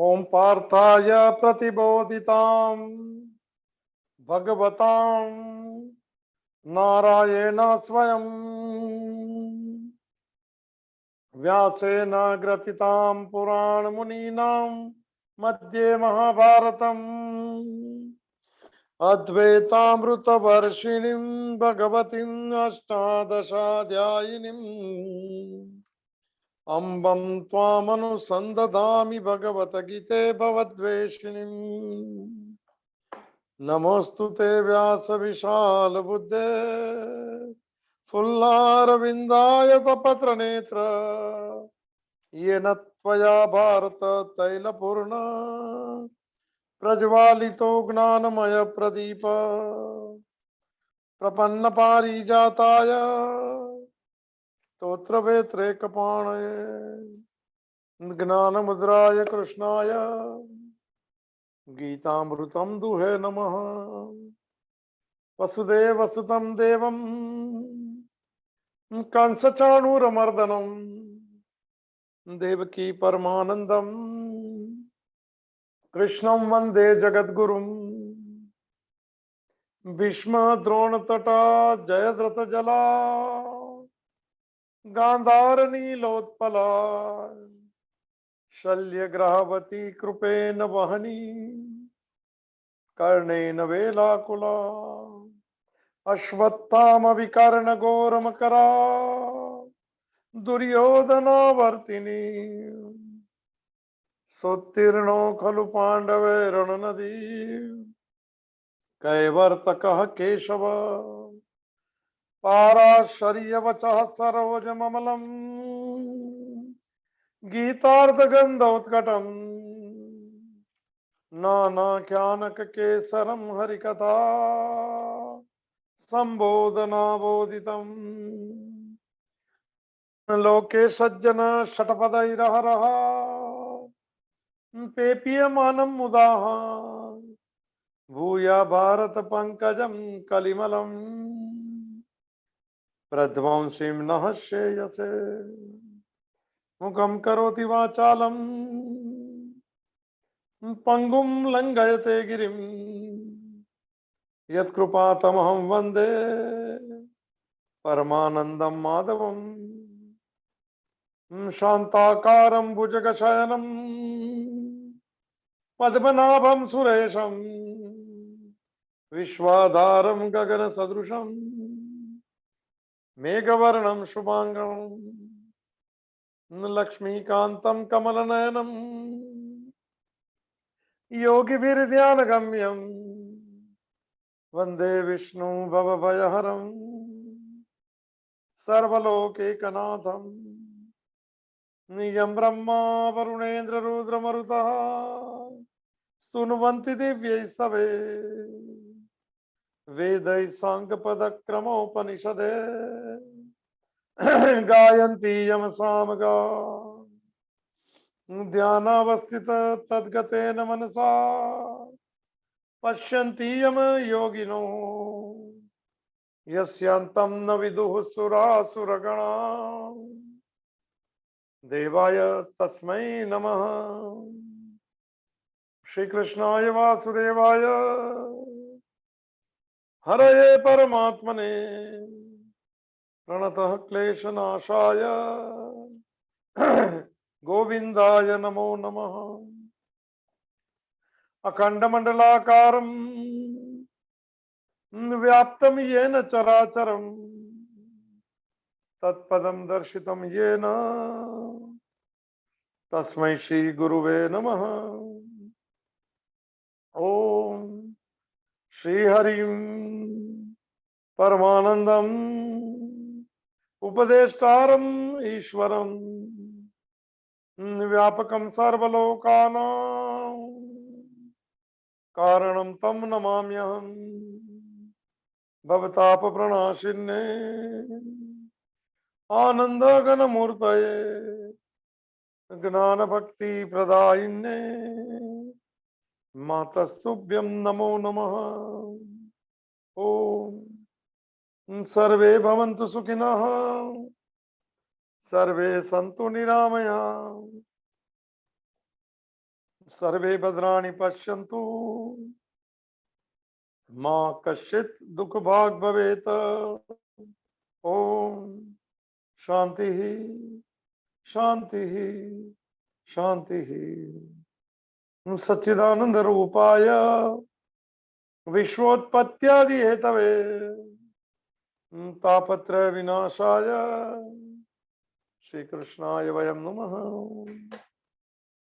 ओम पार्थाय प्रतिबोधितां भगवतां नारायण स्वयं व्यासेन ग्रथितां पुराण मुनीनां मध्ये महाभारतम् अद्वैतामृतवर्षिणीं भगवतीम् अष्टादशाध्यायिनीम् अम्बं त्वामनुसन्दधामि भगवद्गीते भवद्वेषिणीम् नमोस्तुते व्यास विशाल बुद्धे फुल्लारविन्दाय पत्र नेत्र येन त्वया भारत तैलपूर्ण प्रज्वालितो ज्ञानमय प्रदीप प्रपन्न पारिजाताय स्तोत्रवेत्रैकपाणये ज्ञानमुद्राय कृष्णाय गीतामृतं दुहे नमः। वसुदेवसुतं देवं कंसचाणूरमर्दनं देवकी परमानन्दं कृष्णं वन्दे जगद्गुरुं भीष्म द्रोणतटा जयद्रथजला गान्धारनीलोत्पला शल्यग्राहवती कृपेण वहनी कर्णेन वेलाकुला अश्वत्थामविकर्णघोरमकरा दुर्योधनावर्तिनी सोत्तीर्णो खलु पाण्डवैरणनदी कैवर्तकः केशव पाराशर्यवचः सरोजममलम् गीतार्धगन्धोत्कटम् नानाख्यानककेसरं हरिकथा सम्बोधनाबोधितम् लोके सज्जन शतपथैरहरः पेपीयमानं मुदाः भूया भारत पंकजं कलिमलं प्रध्वंसीं नः श्रेयसे मुखं करोति वाचालं पंगुं लंघयते गिरिं यत्कृपातमहं वन्दे परमानन्दं माधवम् शान्ताकारं भुजगशयनं पद्मनाभं सुरेशं विश्वाधारं गगनसदृशं मेघवर्णं शुभांगं लक्ष्मीकान्तं कमलनयनं योगिभिर्ध्यानगम्यं वन्दे विष्णु भवभयहरं सर्वलोकैकनाथं नियं ब्रह्मा वरुणेन्द्र रुद्रमरुतः स्तुनुवन्ति दिव्यैस्तवे वेदैः साङ्गपदक्रमोपनिषदे गायन्ति यमसामगा ध्यानावस्थित तद्गतेन मनसा पश्यन्ति यम योगिनो यस्यान्तं न विदुः सुरासुरगणा देवाय तस्मै नमः। श्री कृष्णाय वासुदेवाय हरये परमात्मने प्रणतः क्लेशनाशाय गोविंदाय नमो नमः। अखंडमंडलाकारं व्याप्तं येन चराचरं तत्पदं दर्शितं येन तस्मै श्री गुरुवे नमः। ओम श्रीहरिं परमानन्दम् उपदेष्टारम् ईश्वरं व्यापकं सर्वलोकानां कारणं तं नमाम्यहम्। भवतापप्रणाशिन्ने आनन्दघनमूर्तये ज्ञानभक्तिप्रदायिन्ने मातस्तुभ्यं नमो नमः। ओम सर्वे भवन्तु सुखिनः सर्वे सन्तु निरामया सर्वे भद्राणि पश्यन्तु मां कश्चित् दुख भाग भवेत। ओम शांति शांति शांति। सच्चिदानंद रूपाय विश्वोत्पत्त्यादि हेतवे तापत्रय विनाशाय श्री कृष्णाय वयं नमः।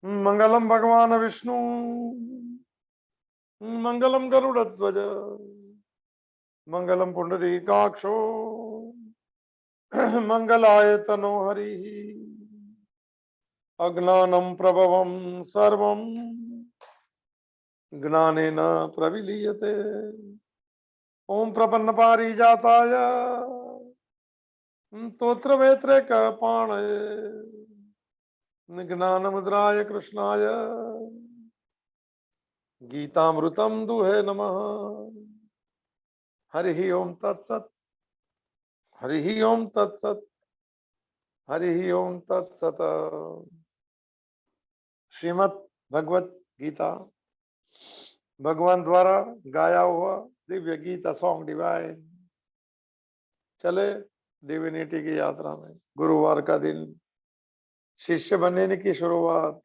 मंगलम भगवान विष्णु मंगलम गरुड़ध्वज मंगलम पुंडरीकाक्षो मंगलाय तनो हरि। अज्ञानं प्रभवं सर्वं ज्ञानेन प्रविलीयते। ओम प्रपन्न पारिजाताय स्तोत्रवेत्रैकपाणये ज्ञानमुद्राय कृष्णाय गीतामृतं दुहे नमः। हरि ओम तत्सत् हरि ओम तत्सत् हरि ओम तत्सत्। श्रीमद् भगवत गीता भगवान द्वारा गाया हुआ दिव्य गीता सॉन्ग डिवाइन। चले डिविनिटी की यात्रा में। गुरुवार का दिन शिष्य बनने की शुरुआत।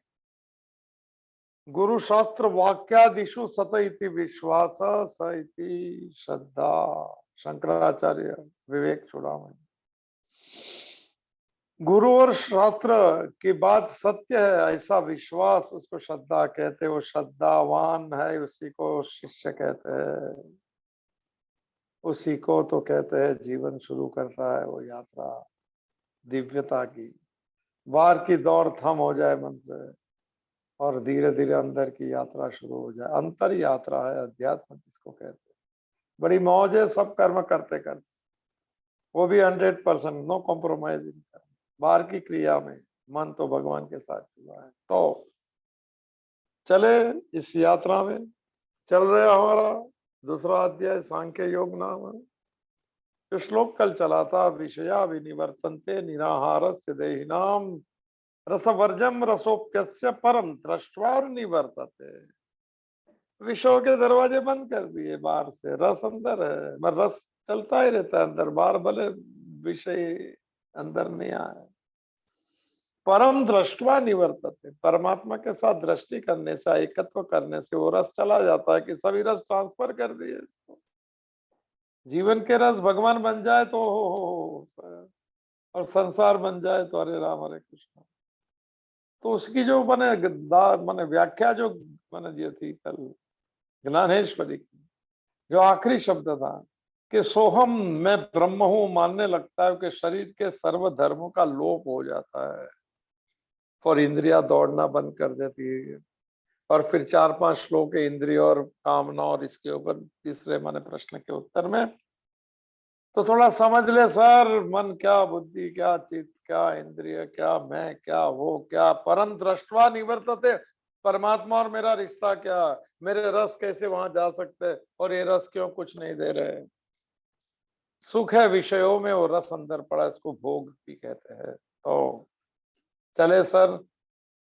गुरु शास्त्र वाक्यादिषु सत इति विश्वास स इति श्रद्धा। शंकराचार्य विवेक चूड़ामणि। गुरु और शास्त्र की बात सत्य है ऐसा विश्वास उसको श्रद्धा कहते हैं। वो श्रद्धावान है उसी को शिष्य कहते हैं। उसी को तो कहते हैं जीवन शुरू करता है वो यात्रा दिव्यता की। बाहर की दौड़ थम हो जाए मन से और धीरे धीरे अंदर की यात्रा शुरू हो जाए। अंतर यात्रा है अध्यात्म जिसको कहते हैं। बड़ी मौज है सब कर्म करते करते, वो भी 100%, नो कॉम्प्रोमाइजिंग। बाहर की क्रिया में मन तो भगवान के साथ जुड़ा है। तो चले इस यात्रा में चल रहे हमारा दूसरा अध्याय सांख्य योग नाम है। जो श्लोक कल चला था, विषया विनिवर्तन्ते निराहारस्य देहिनाम रसवर्जम रसोप्यस्य परम दृष्ट्वा निवर्तते। विषयों के दरवाजे बंद कर दिए बाहर से, रस अंदर है, पर रस चलता ही रहता है अंदर बाहर, भले विषय अंदर नहीं आए। परम दृष्ट्वा निवर्तते, परमात्मा के साथ दृष्टि करने से, एकत्व करने से वो रस चला जाता है कि सभी रस ट्रांसफर कर दिए। जीवन के रस भगवान बन जाए तो हो, और संसार बन जाए तो हरे राम हरे कृष्ण। तो उसकी जो मैंने व्याख्या जो मैंने दी थी कल ज्ञानेश्वरी की, जो आखिरी शब्द था कि सोहम मैं ब्रह्म हूं मानने लगता है कि शरीर के सर्व धर्मों का लोप हो जाता है और इंद्रिया दौड़ना बंद कर देती है। और फिर 4-5 श्लोक इंद्रिय और कामना और इसके ऊपर तीसरे माने प्रश्न के उत्तर में तो थोड़ा समझ ले सर, मन क्या, बुद्धि क्या, चित्त क्या, इंद्रिय क्या, मैं क्या, वो क्या, परम दृष्टवा निवर्तते। परमात्मा और मेरा रिश्ता क्या, मेरे रस कैसे वहां जा सकते, और ये रस क्यों कुछ नहीं दे रहे। सुख है विषयों में, वो रस अंदर पड़ा, इसको भोग भी कहते हैं। तो चले सर,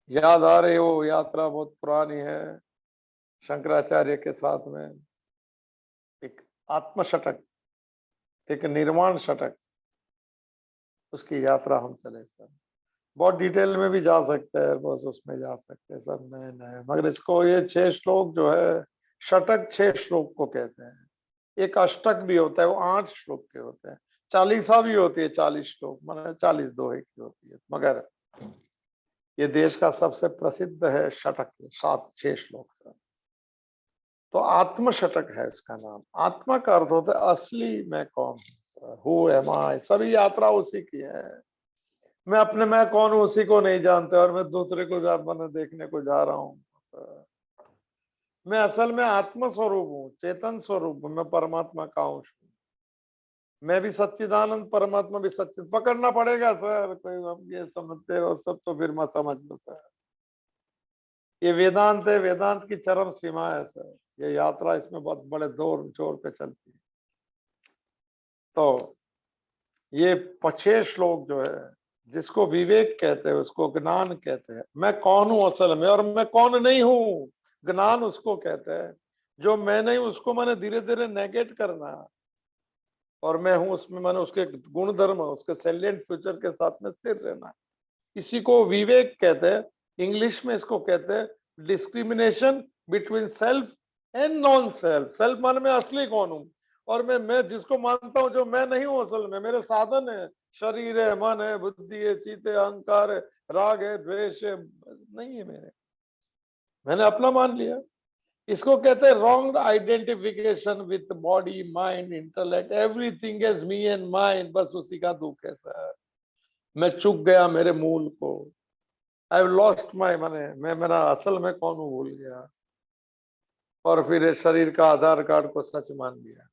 याद आ रही हो यात्रा बहुत पुरानी है। शंकराचार्य के साथ में एक आत्म शतक, एक निर्माण शतक, उसकी यात्रा हम चले सर। बहुत डिटेल में भी जा सकते हैं, बस उसमें जा सकते हैं सब नए नए, मगर इसको ये 6 श्लोक जो है शतक 6 श्लोक को कहते हैं। एक अष्टक भी होता है, वो 8 श्लोक के होते हैं। चालीसा भी होती है 40 श्लोक, मतलब 40 दोहे की होती है। मगर ये देश का सबसे प्रसिद्ध है शतक, 6 श्लोक से। तो आत्म शतक है उसका नाम। आत्मा का अर्थ होता है असली मैं कौन हूँ, हु एम आई। सभी यात्रा उसी की है। मैं अपने मैं कौन हूँ उसी को नहीं जानते, और मैं दूसरे को मैंने देखने को जा रहा हूँ। मैं असल में आत्म स्वरूप हूँ, चेतन स्वरूप हूँ, मैं परमात्मा का अंश हूँ। मैं भी सच्चिदानंद, परमात्मा भी सच्चिद। पकड़ना पड़ेगा सर, कोई हम ये समझते हो सब तो फिर मैं समझ लो सर। ये वेदांत है, वेदांत की चरम सीमा है सर। ये यात्रा इसमें बहुत बड़े दौर जोर पे चलती है। तो ये 6 श्लोक जो है जिसको विवेक कहते हैं, उसको ज्ञान कहते हैं। मैं कौन हूं असल में और मैं कौन नहीं हूं, ज्ञान उसको कहते हैं। जो मैं नहीं उसको मैंने धीरे धीरे नेगेट करना, और मैं हूं उसमें मैंने उसके गुण धर्म, उसके सैलिएंट फ्यूचर के साथ में स्थिर रहना। इसी को विवेक कहते हैं। इंग्लिश में इसको कहते हैं discrimination between self and non self. Self माने मैं असली कौन हूं, और मैं जिसको मानता हूं जो मैं नहीं हूं असल में, मेरे साधन है, शरीर है, मन है, बुद्धि है, चित्त है, अहंकार है, राग है, द्वेष है, नहीं है मेरे, मैंने अपना मान लिया। इसको कहते हैं wrong identification with body, mind, intellect, everything is me and mine. बस उसी का दुख है सर। मैं चूक गया मेरे मूल को। आई हैव लॉस्ट माई, मैं मेरा असल में कौन हूं भूल गया, और फिर शरीर का आधार कार्ड को सच मान लिया।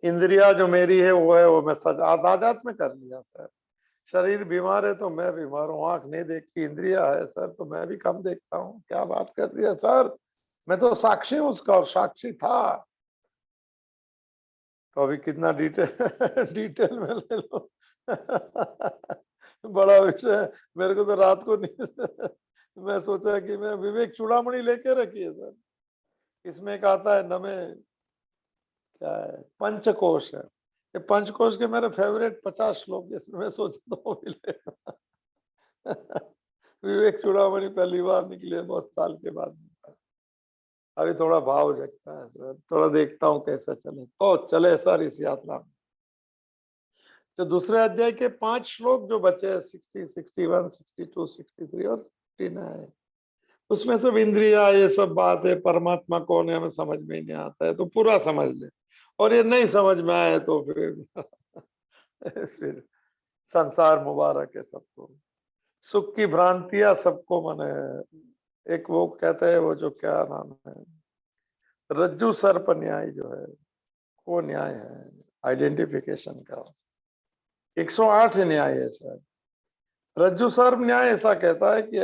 इंद्रिया जो मेरी है वो है, वो मैं सच आदात में कर लिया सर। शरीर बीमार है तो मैं बीमार हूँ, आंख नहीं देखती, इंद्रिया है सर तो मैं भी कम देखता हूँ। क्या बात कर दिया सर, मैं तो साक्षी हूँ उसका, और साक्षी था। तो अभी कितना डिटेल डिटेल में ले लो बड़ा विषय है। मेरे को तो रात को नहीं मैं सोचा कि मैं विवेक चूड़ामणि लेके रखी है सर। इसमें एक आता है नमे, क्या है, पंचकोश है। ये पंचकोश के मेरे फेवरेट 50 श्लोक, जिसमें मैं सोचता हूँ वो भी लेना। विवेक चूड़ामणि पहली बार निकली है बहुत साल के बाद। अभी थोड़ा भाव जगता है सर, थोड़ा देखता हूँ कैसा चले, तो चले सर इस यात्रा में। तो दूसरे अध्याय के 5 श्लोक जो बचे, 60, 61, 62, 63 और 69, उसमें सब इंद्रिया ये सब बात है, परमात्मा कौन है हमें समझ में ही नहीं आता है, तो पूरा समझ ले। और ये नहीं समझ में आए तो फिर फिर संसार मुबारक है सबको। सुख की भ्रांतियां सबको मने। एक वो कहते हैं, वो जो क्या नाम है, रज्जू सर्प न्याय जो है, वो न्याय है आइडेंटिफिकेशन का। 108 न्याय है सर। रज्जु सर्प न्याय ऐसा कहता है कि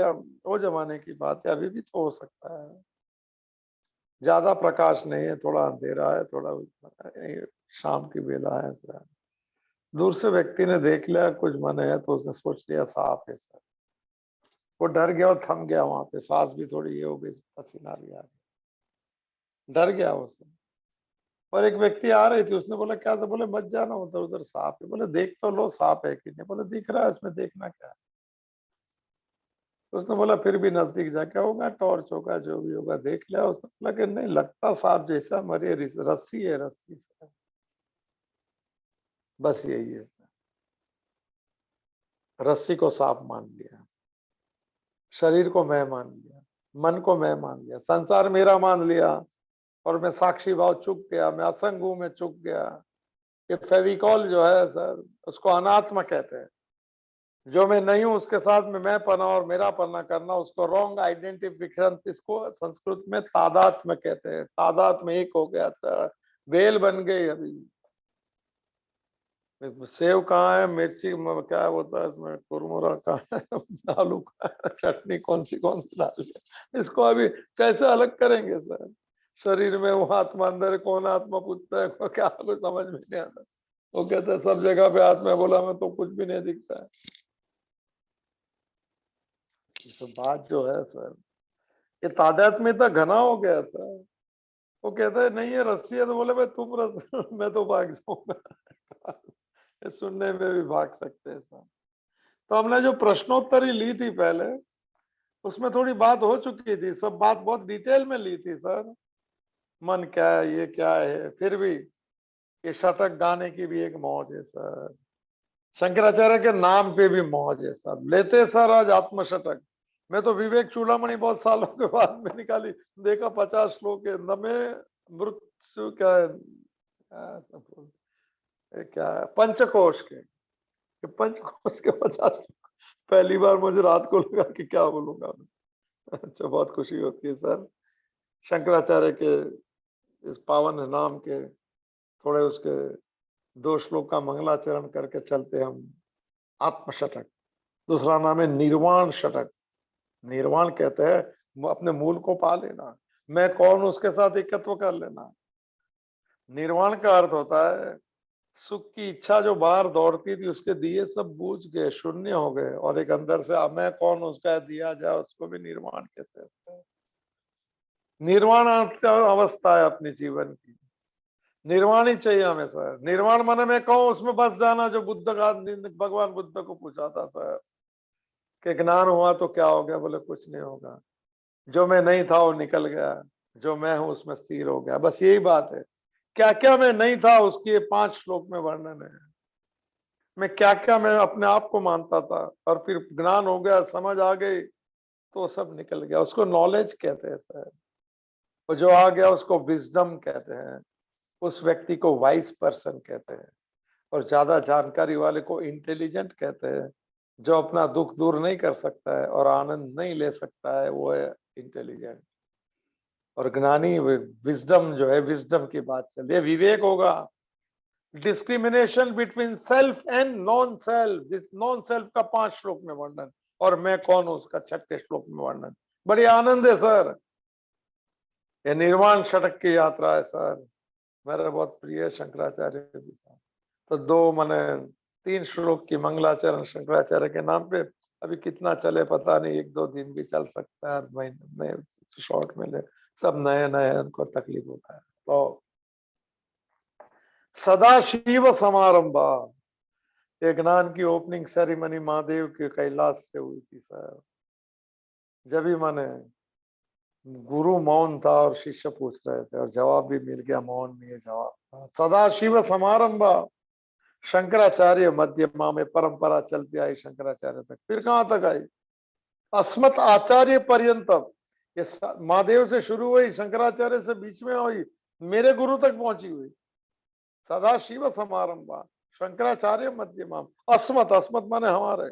वो जमाने की बात है, अभी भी तो हो सकता है। ज्यादा प्रकाश नहीं है, थोड़ा अंधेरा है, थोड़ा शाम की बेला है सर। दूर से व्यक्ति ने देख लिया कुछ मन है, तो उसने सोच लिया सांप है सर। वो डर गया और थम गया वहां पे, सांस भी थोड़ी ये हो गई, पसीना भी आ गया, डर गया उससे। और एक व्यक्ति आ रही थी, उसने बोला क्या था, बोले मत जाना उधर, उधर सांप है। बोले देख तो लो सांप है कि नहीं, बोले दिख रहा है, उसमें देखना क्या है। उसने बोला फिर भी नजदीक जाके होगा, टॉर्च होगा, जो भी होगा देख लिया। उसने बोला कि नहीं लगता सांप जैसा, मरे रस्सी है, रस्सी से। बस यही है, रस्सी को सांप मान लिया, शरीर को मैं मान लिया, मन को मैं मान लिया, संसार मेरा मान लिया, और मैं साक्षी भाव चुक गया, मैं असंग हूं, मैं चुक गया। ये फेविकॉल जो है सर, उसको अनात्मा कहते हैं। जो मैं नहीं हूं उसके साथ में मैं पना और मेरा पना करना, उसको रॉन्ग आइडेंटिफिकेशन, इसको संस्कृत में तादात्म्य कहते हैं। तादात्म्य एक हो गया सर, बेल बन गई। अभी सेव कहाँ है, मिर्ची क्या होता है इसमें, कुरमुरा कहाँ है आलू का चटनी कौन सी डाल है, इसको अभी कैसे अलग करेंगे सर। शरीर में वो आत्मा अंदर है, कौन आत्मा पूछता है, को क्या, कुछ समझ में नहीं आता। वो कहता है सब जगह पे आत्मा, बोला मैं तो कुछ भी नहीं दिखता है। तो बात जो है सर, ये तादात्म्यता घना हो गया सर। वो कहता है नहीं ये रस्सी है, तो बोले भाई तुम रस्सी मैं तो भाग जाऊंगा ये सुनने में भी भाग सकते हैं सर। तो हमने जो प्रश्नोत्तरी ली थी पहले, उसमें थोड़ी बात हो चुकी थी, सब बात बहुत डिटेल में ली थी सर। मन क्या है, ये क्या है, फिर भी ये शतक गाने की भी एक मौज है सर। शंकराचार्य के नाम पे भी मौज है सर, लेते सर आज आत्मशतक। मैं तो विवेक चूड़ामणि बहुत सालों के बाद में निकाली, देखा 50 श्लोक है, नमे मृत्यु क्या है, क्या है, पंचकोश के, पंचकोश के 50। पहली बार मुझे रात को लगा कि क्या बोलूंगा मैं। अच्छा, बहुत खुशी होती है सर। शंकराचार्य के इस पावन नाम के थोड़े उसके 2 श्लोक का मंगलाचरण करके चलते हम। आत्मशतक, दूसरा नाम है निर्वाण शतक। निर्वाण कहते हैं अपने मूल को पा लेना, मैं कौन उसके साथ एकत्व कर लेना। निर्वाण का अर्थ होता है सुख की इच्छा जो बाहर दौड़ती थी उसके दिए सब बुझ गए, शून्य हो गए, और एक अंदर से अब मैं कौन उसका दिया जाए, उसको भी निर्वाण कहते हैं। निर्वाण अवस्था है अपने जीवन की, निर्वाण ही चाहिए हमें सर। निर्वाण माने मैं कहूँ उसमें बस जाना, जो बुद्ध का भगवान बुद्ध को पूछा था सर कि ज्ञान हुआ तो क्या हो गया, बोले कुछ नहीं होगा, जो मैं नहीं था वो निकल गया, जो मैं हूं उसमें स्थिर हो गया, बस यही बात है। क्या क्या मैं नहीं था उसकी ये 5 श्लोक में वर्णन है। मैं क्या क्या मैं अपने आप को मानता था, और फिर ज्ञान हो गया, समझ आ गई, तो सब निकल गया। उसको नॉलेज कहते हैं सर। वो जो आ गया उसको विजडम कहते हैं, उस व्यक्ति को वाइस पर्सन कहते हैं, और ज्यादा जानकारी वाले को इंटेलिजेंट कहते हैं। जो अपना दुख दूर नहीं कर सकता है और आनंद नहीं ले सकता है, वो है इंटेलिजेंट। और ज्ञानी विजडम जो है, विजडम की बात चल रही है, विवेक होगा। Discrimination between self and non self, non self का 5 श्लोक में वर्णन, और मैं कौन हूं उसका 6ठे श्लोक में वर्णन। बड़ी आनंद है सर, ये निर्वाण षटक की यात्रा है सर। मेरा बहुत प्रिय शंकराचार्य भी था। तो 2 माने 3 श्लोक की मंगलाचरण शंकराचार्य के नाम पे अभी कितना चले पता नहीं, 1-2 दिन भी चल सकता है, महीने में शॉर्ट में ले। सब नए नए उनको तकलीफ होता है। तो सदाशिव समारंभा, ये ज्ञान की ओपनिंग सेरेमनी महादेव के कैलाश से हुई थी सर। जब भी माने गुरु मौन था और शिष्य पूछ रहे थे, और जवाब भी मिल गया, मौन में ये जवाब था। सदाशिव समारंभा, शंकराचार्य मध्यमा में परंपरा चलती आई शंकराचार्य तक। फिर कहां तक आई? अस्मत् आचार्य पर्यंतम, ये महादेव से शुरू हुई, शंकराचार्य से बीच में हुई, मेरे गुरु तक पहुंची हुई। सदाशिव समारंभा, शंकराचार्य मध्यमा, अस्मत्, अस्मत् माने हमारे,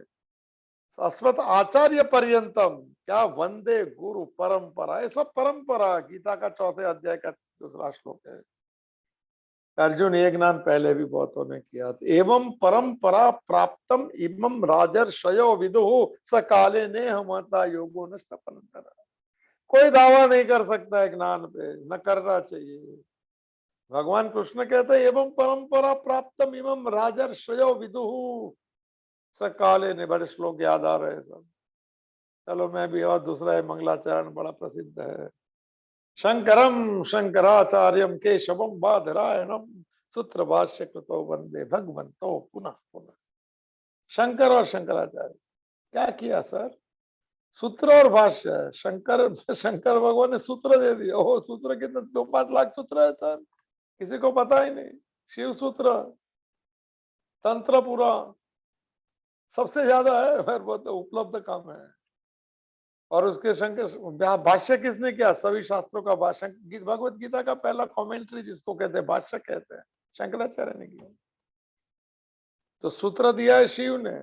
अस्मत् आचार्य पर्यंतम, क्या वंदे गुरु परंपरा, ये सब परंपरा। गीता का 4थे अध्याय का 2रा श्लोक है। अर्जुन, ये ज्ञान पहले भी बहुतों ने किया था। एवं परंपरा प्राप्तम इमं राजर्षयो विदुः स काले ने हमता योगो नष्ट परंपरा। कोई दावा नहीं कर सकता है ज्ञान पे, न करना चाहिए। भगवान कृष्ण कहते हैं एवं परंपरा प्राप्तम इमं राजर्षयो विदुः स काले ने। बड़े श्लोक याद आ रहे हैं सब। चलो मैं भी, और दूसरा है मंगलाचरण, बड़ा प्रसिद्ध है। शंकरम शंकराचार्यम केशवम बादरायणम सूत्र भाष्य कृतो वंदे भगवंतो पुनः पुनः। शंकर और शंकराचार्य क्या किया सर? सूत्र और भाष्य। शंकर शंकर भगवान ने सूत्र दे दिया। ओ सूत्र कितने, 2-5 लाख सूत्र है सर, किसी को पता ही नहीं। शिव सूत्र, तंत्र पूरा, सबसे ज्यादा है, फिर बहुत उपलब्ध काम है। और उसके शंकर भाष्य किसने किया? सभी शास्त्रों का भाष्य, भगवत गीता का पहला कमेंट्री जिसको कहते हैं भाष्य कहते हैं, शंकराचार्य ने किया। तो सूत्र दिया है शिव ने।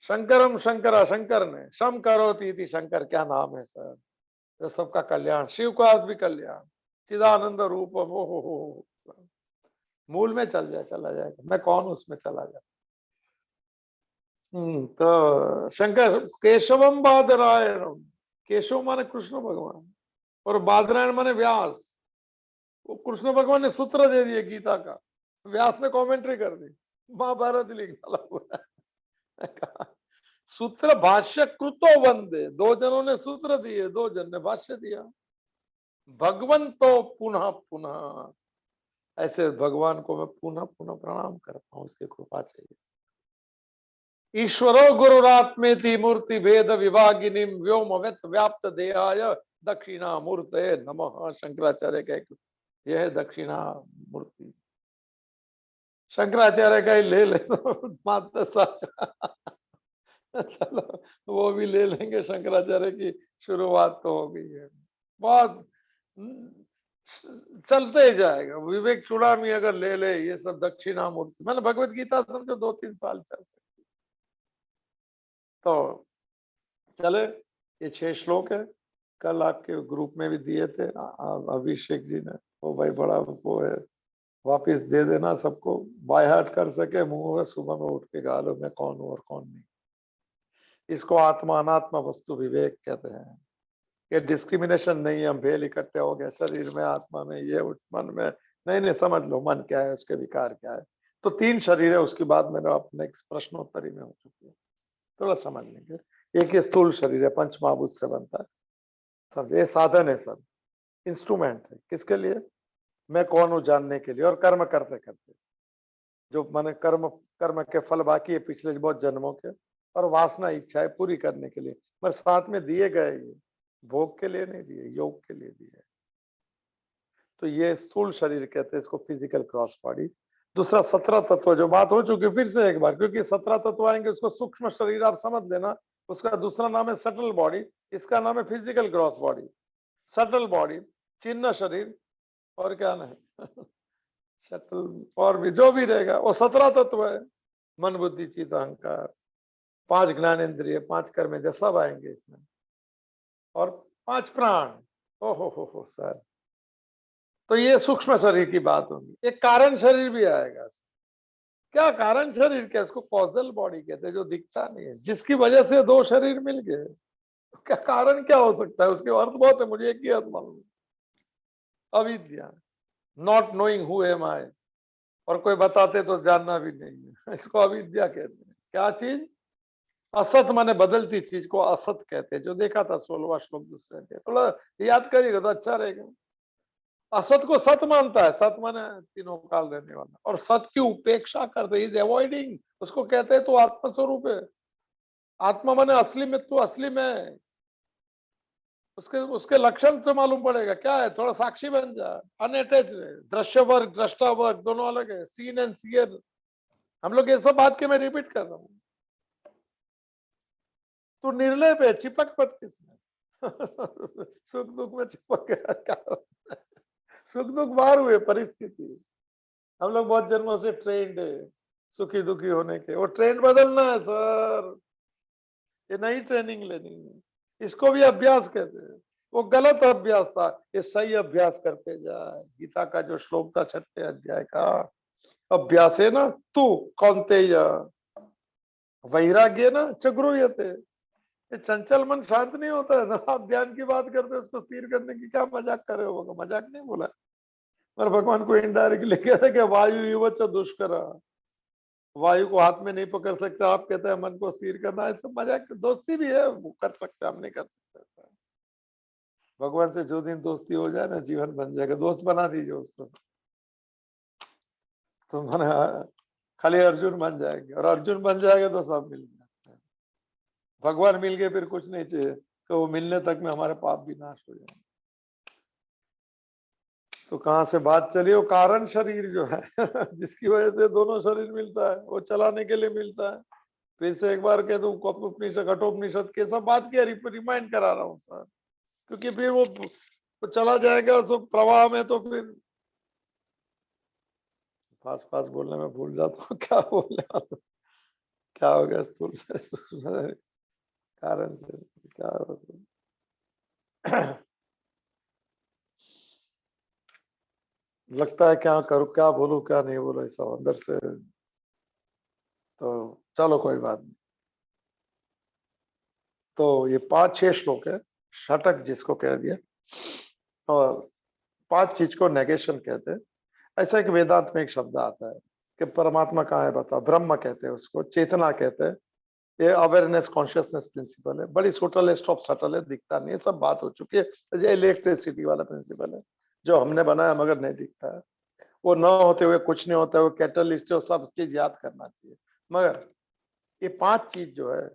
शंकरम शंकरा, शंकर ने। शम करोति इति शंकर, क्या नाम है सर, जो सबका कल्याण। शिव का अर्थ भी कल्याण, चिदानंद रूप, हो मूल में चल जाए, चला जाएगा, मैं कौन उसमें चला जाए। तो शंकर केशवम बादरायणम, केशव माने कृष्ण भगवान, और बादरायण माने व्यास। वो कृष्ण भगवान ने सूत्र दे दिए गीता का, व्यास ने कमेंट्री कर दी, महाभारत लिख डाला पूरा। सूत्र भाष्य कृतो वंदे, 2 जनों ने सूत्र दिए, 2 जन ने भाष्य दिया। भगवंतो पुनः पुनः, ऐसे भगवान को मैं पुनः पुनः प्रणाम करता हूं, उसकी कृपा चाहिए। ईश्वरो गुरुरात्मेति मूर्ति भेद विभागिनी व्योम व्याप्त देहाय दक्षिणा मूर्ते नमः। शंकराचार्य का यह है दक्षिणा मूर्ति। शंकराचार्य का ही ले ले तो मात्र चलो वो भी ले लेंगे, शंकराचार्य की शुरुआत तो हो गई है। बहुत चलते ही जाएगा। विवेक चूड़ामी अगर ले ले, ये सब दक्षिणा मूर्ति, मैंने भगवत गीता समझो 2-3 साल चल सकती। तो चले, ये 6 श्लोक है, कल आपके ग्रुप में भी दिए थे अभिषेक जी ने। वो भाई बड़ा वो है, वापिस दे देना सबको, बाय हार्ट कर सके, मुंह में सुबह में उठ के गा लो मैं कौन हूं और कौन नहीं। इसको आत्मा अनात्मा वस्तु विवेक कहते हैं। ये डिस्क्रिमिनेशन नहीं है, हम भेल इकट्ठे हो गए शरीर में, आत्मा में, ये मन में, नहीं नहीं, समझ लो मन क्या है, उसके विकार क्या है। तो 3 शरीर है, उसके बाद मेरा अपने प्रश्नोत्तरी में हो चुकी है, थोड़ा समझ लेंगे। एक ये स्थूल शरीर है, पंच महाभूत से बनता है सब, ये साधन है सब, इंस्ट्रूमेंट है किसके लिए, मैं कौन हूं जानने के लिए, और कर्म करते करते जो मैंने कर्म कर्म के फल बाकी है पिछले बहुत जन्मों के, और वासना इच्छाएं पूरी करने के लिए, पर साथ में दिए गए ये भोग के लिए नहीं दिए, योग के लिए दिए। तो ये स्थूल शरीर कहते हैं इसको, फिजिकल क्रॉस बॉडी। दूसरा 17 तत्व, जो बात हो चुकी फिर से एक बार, क्योंकि 17 तत्व आएंगे, उसको सूक्ष्म शरीर आप समझ लेना, उसका दूसरा नाम है सटल बॉडी, इसका नाम है physical cross body. Subtle body, चिन्ह शरीर, और क्या नाम शटल, और भी जो भी रहेगा वो 17 तत्व है। मन बुद्धि चित्त अहंकार, 5 ज्ञान इंद्रिय, 5 कर्मेंद्रिय सब आएंगे इसमें, और 5 प्राण। हो सर, तो ये सूक्ष्म शरीर की बात होगी। एक कारण शरीर भी आएगा। क्या कारण शरीर, क्या इसको कॉजल बॉडी कहते हैं, जो दिखता नहीं है, जिसकी वजह से 2 शरीर मिल गए। क्या कारण क्या हो सकता है, उसके अर्थ बहुत है, मुझे एक ही अर्थ मालूम, अविद्या, नॉट नोइंग हु एम आई, और कोई बताते तो जानना भी नहीं है, इसको अविद्या कहते हैं। क्या चीज, असत माने बदलती चीज को असत कहते हैं, जो देखा था 16वां श्लोक दूसरे थे, थोड़ा याद करिएगा तो अच्छा रहेगा। असत को सत मानता है, सत माने तीनों काल रहने वाला, और सत की उपेक्षा करते, इज अवॉइडिंग, उसको कहते हैं तो आत्मस्वरूप है। आत्मा माने असली में, तू असली में, उसके उसके लक्षण तो मालूम पड़ेगा क्या है, थोड़ा साक्षी बन जा, अनअटैच है। दृश्य वर्ग दृष्टा वर्ग दोनों अलग है, सीन एंड सीयर। हम लोग ये सब बात के मैं रिपीट कर रहा हूँ। तू निर्लय पे चिपक मत किसमें सुख दुख में चिपक गया, सुख दुख बाहर हुए परिस्थिति। हम लोग बहुत जन्मों से ट्रेंड है सुखी दुखी होने के, वो ट्रेंड बदलना है सर, ये नई ट्रेनिंग लेनी है, इसको भी अभ्यास कहते हैं। वो गलत अभ्यास था, ये सही अभ्यास करते जाए। गीता का जो श्लोक था 6ठे अध्याय का, अभ्यास है ना तू कौन्तेय वैराग्य ना चक्रुयते, ये चंचल मन शांत नहीं होता है ना। आप ध्यान की बात करते हैं, उसको स्थिर करने की क्या मजाक कर रहे हो, मजाक नहीं बोला, और भगवान को इनडायरेक्टली कहते कि वायु युवच दुष्कर, वायु को हाथ में नहीं पकड़ सकते, आप कहते हैं मन को स्थिर करना है, तो मजाक दोस्ती भी है, वो कर सकते, हम नहीं कर सकते। भगवान से जो दिन दोस्ती हो जाए ना, जीवन बन जाएगा, दोस्त बना दीजिए उसको, तो मैंने खाली अर्जुन बन जाएंगे, और अर्जुन बन जाएगा तो सब मिल जाए। भगवान मिल गए फिर कुछ नहीं चाहिए, तो वो मिलने तक में हमारे पाप भी नाश हो जाए। तो कहां से बात चली, वो कारण शरीर जो है जिसकी वजह से दोनों शरीर मिलता है, वो चलाने के लिए मिलता है। फिर से एक बार कह दूं, उपनिषद कठोपनिषद के सब बात किया, रिमाइंड करा रहा हूँ सर, क्योंकि फिर वो चला जाएगा तो प्रवाह में, तो फिर फास्ट फास्ट बोलने में भूल जाता हूँ क्या बोल रहा हूँ, क्या हो गया स्थूल से कारण से क्या लगता है क्या करूँ, क्या बोलूं क्या नहीं बोलूं, ऐसा अंदर से, तो चलो कोई बात नहीं। तो ये 5-6 श्लोक है, षटक जिसको कह दिया, और 5 चीज को नेगेशन कहते हैं। ऐसा एक वेदांत में एक शब्द आता है कि परमात्मा कहाँ है बताओ, ब्रह्म कहते हैं उसको, चेतना कहते हैं। ये अवेयरनेस कॉन्शियसनेस प्रिंसिपल है, बड़ी सुटलेस्ट ऑफ सटल है, दिखता नहीं है, सब बात हो चुकी है। ये इलेक्ट्रिसिटी वाला प्रिंसिपल है जो हमने बनाया मगर नहीं दिखता है, वो न होते हुए कुछ नहीं होता है, वो कैटलिस्ट है, सब चीज याद करना चाहिए। मगर ये 5 चीज जो है,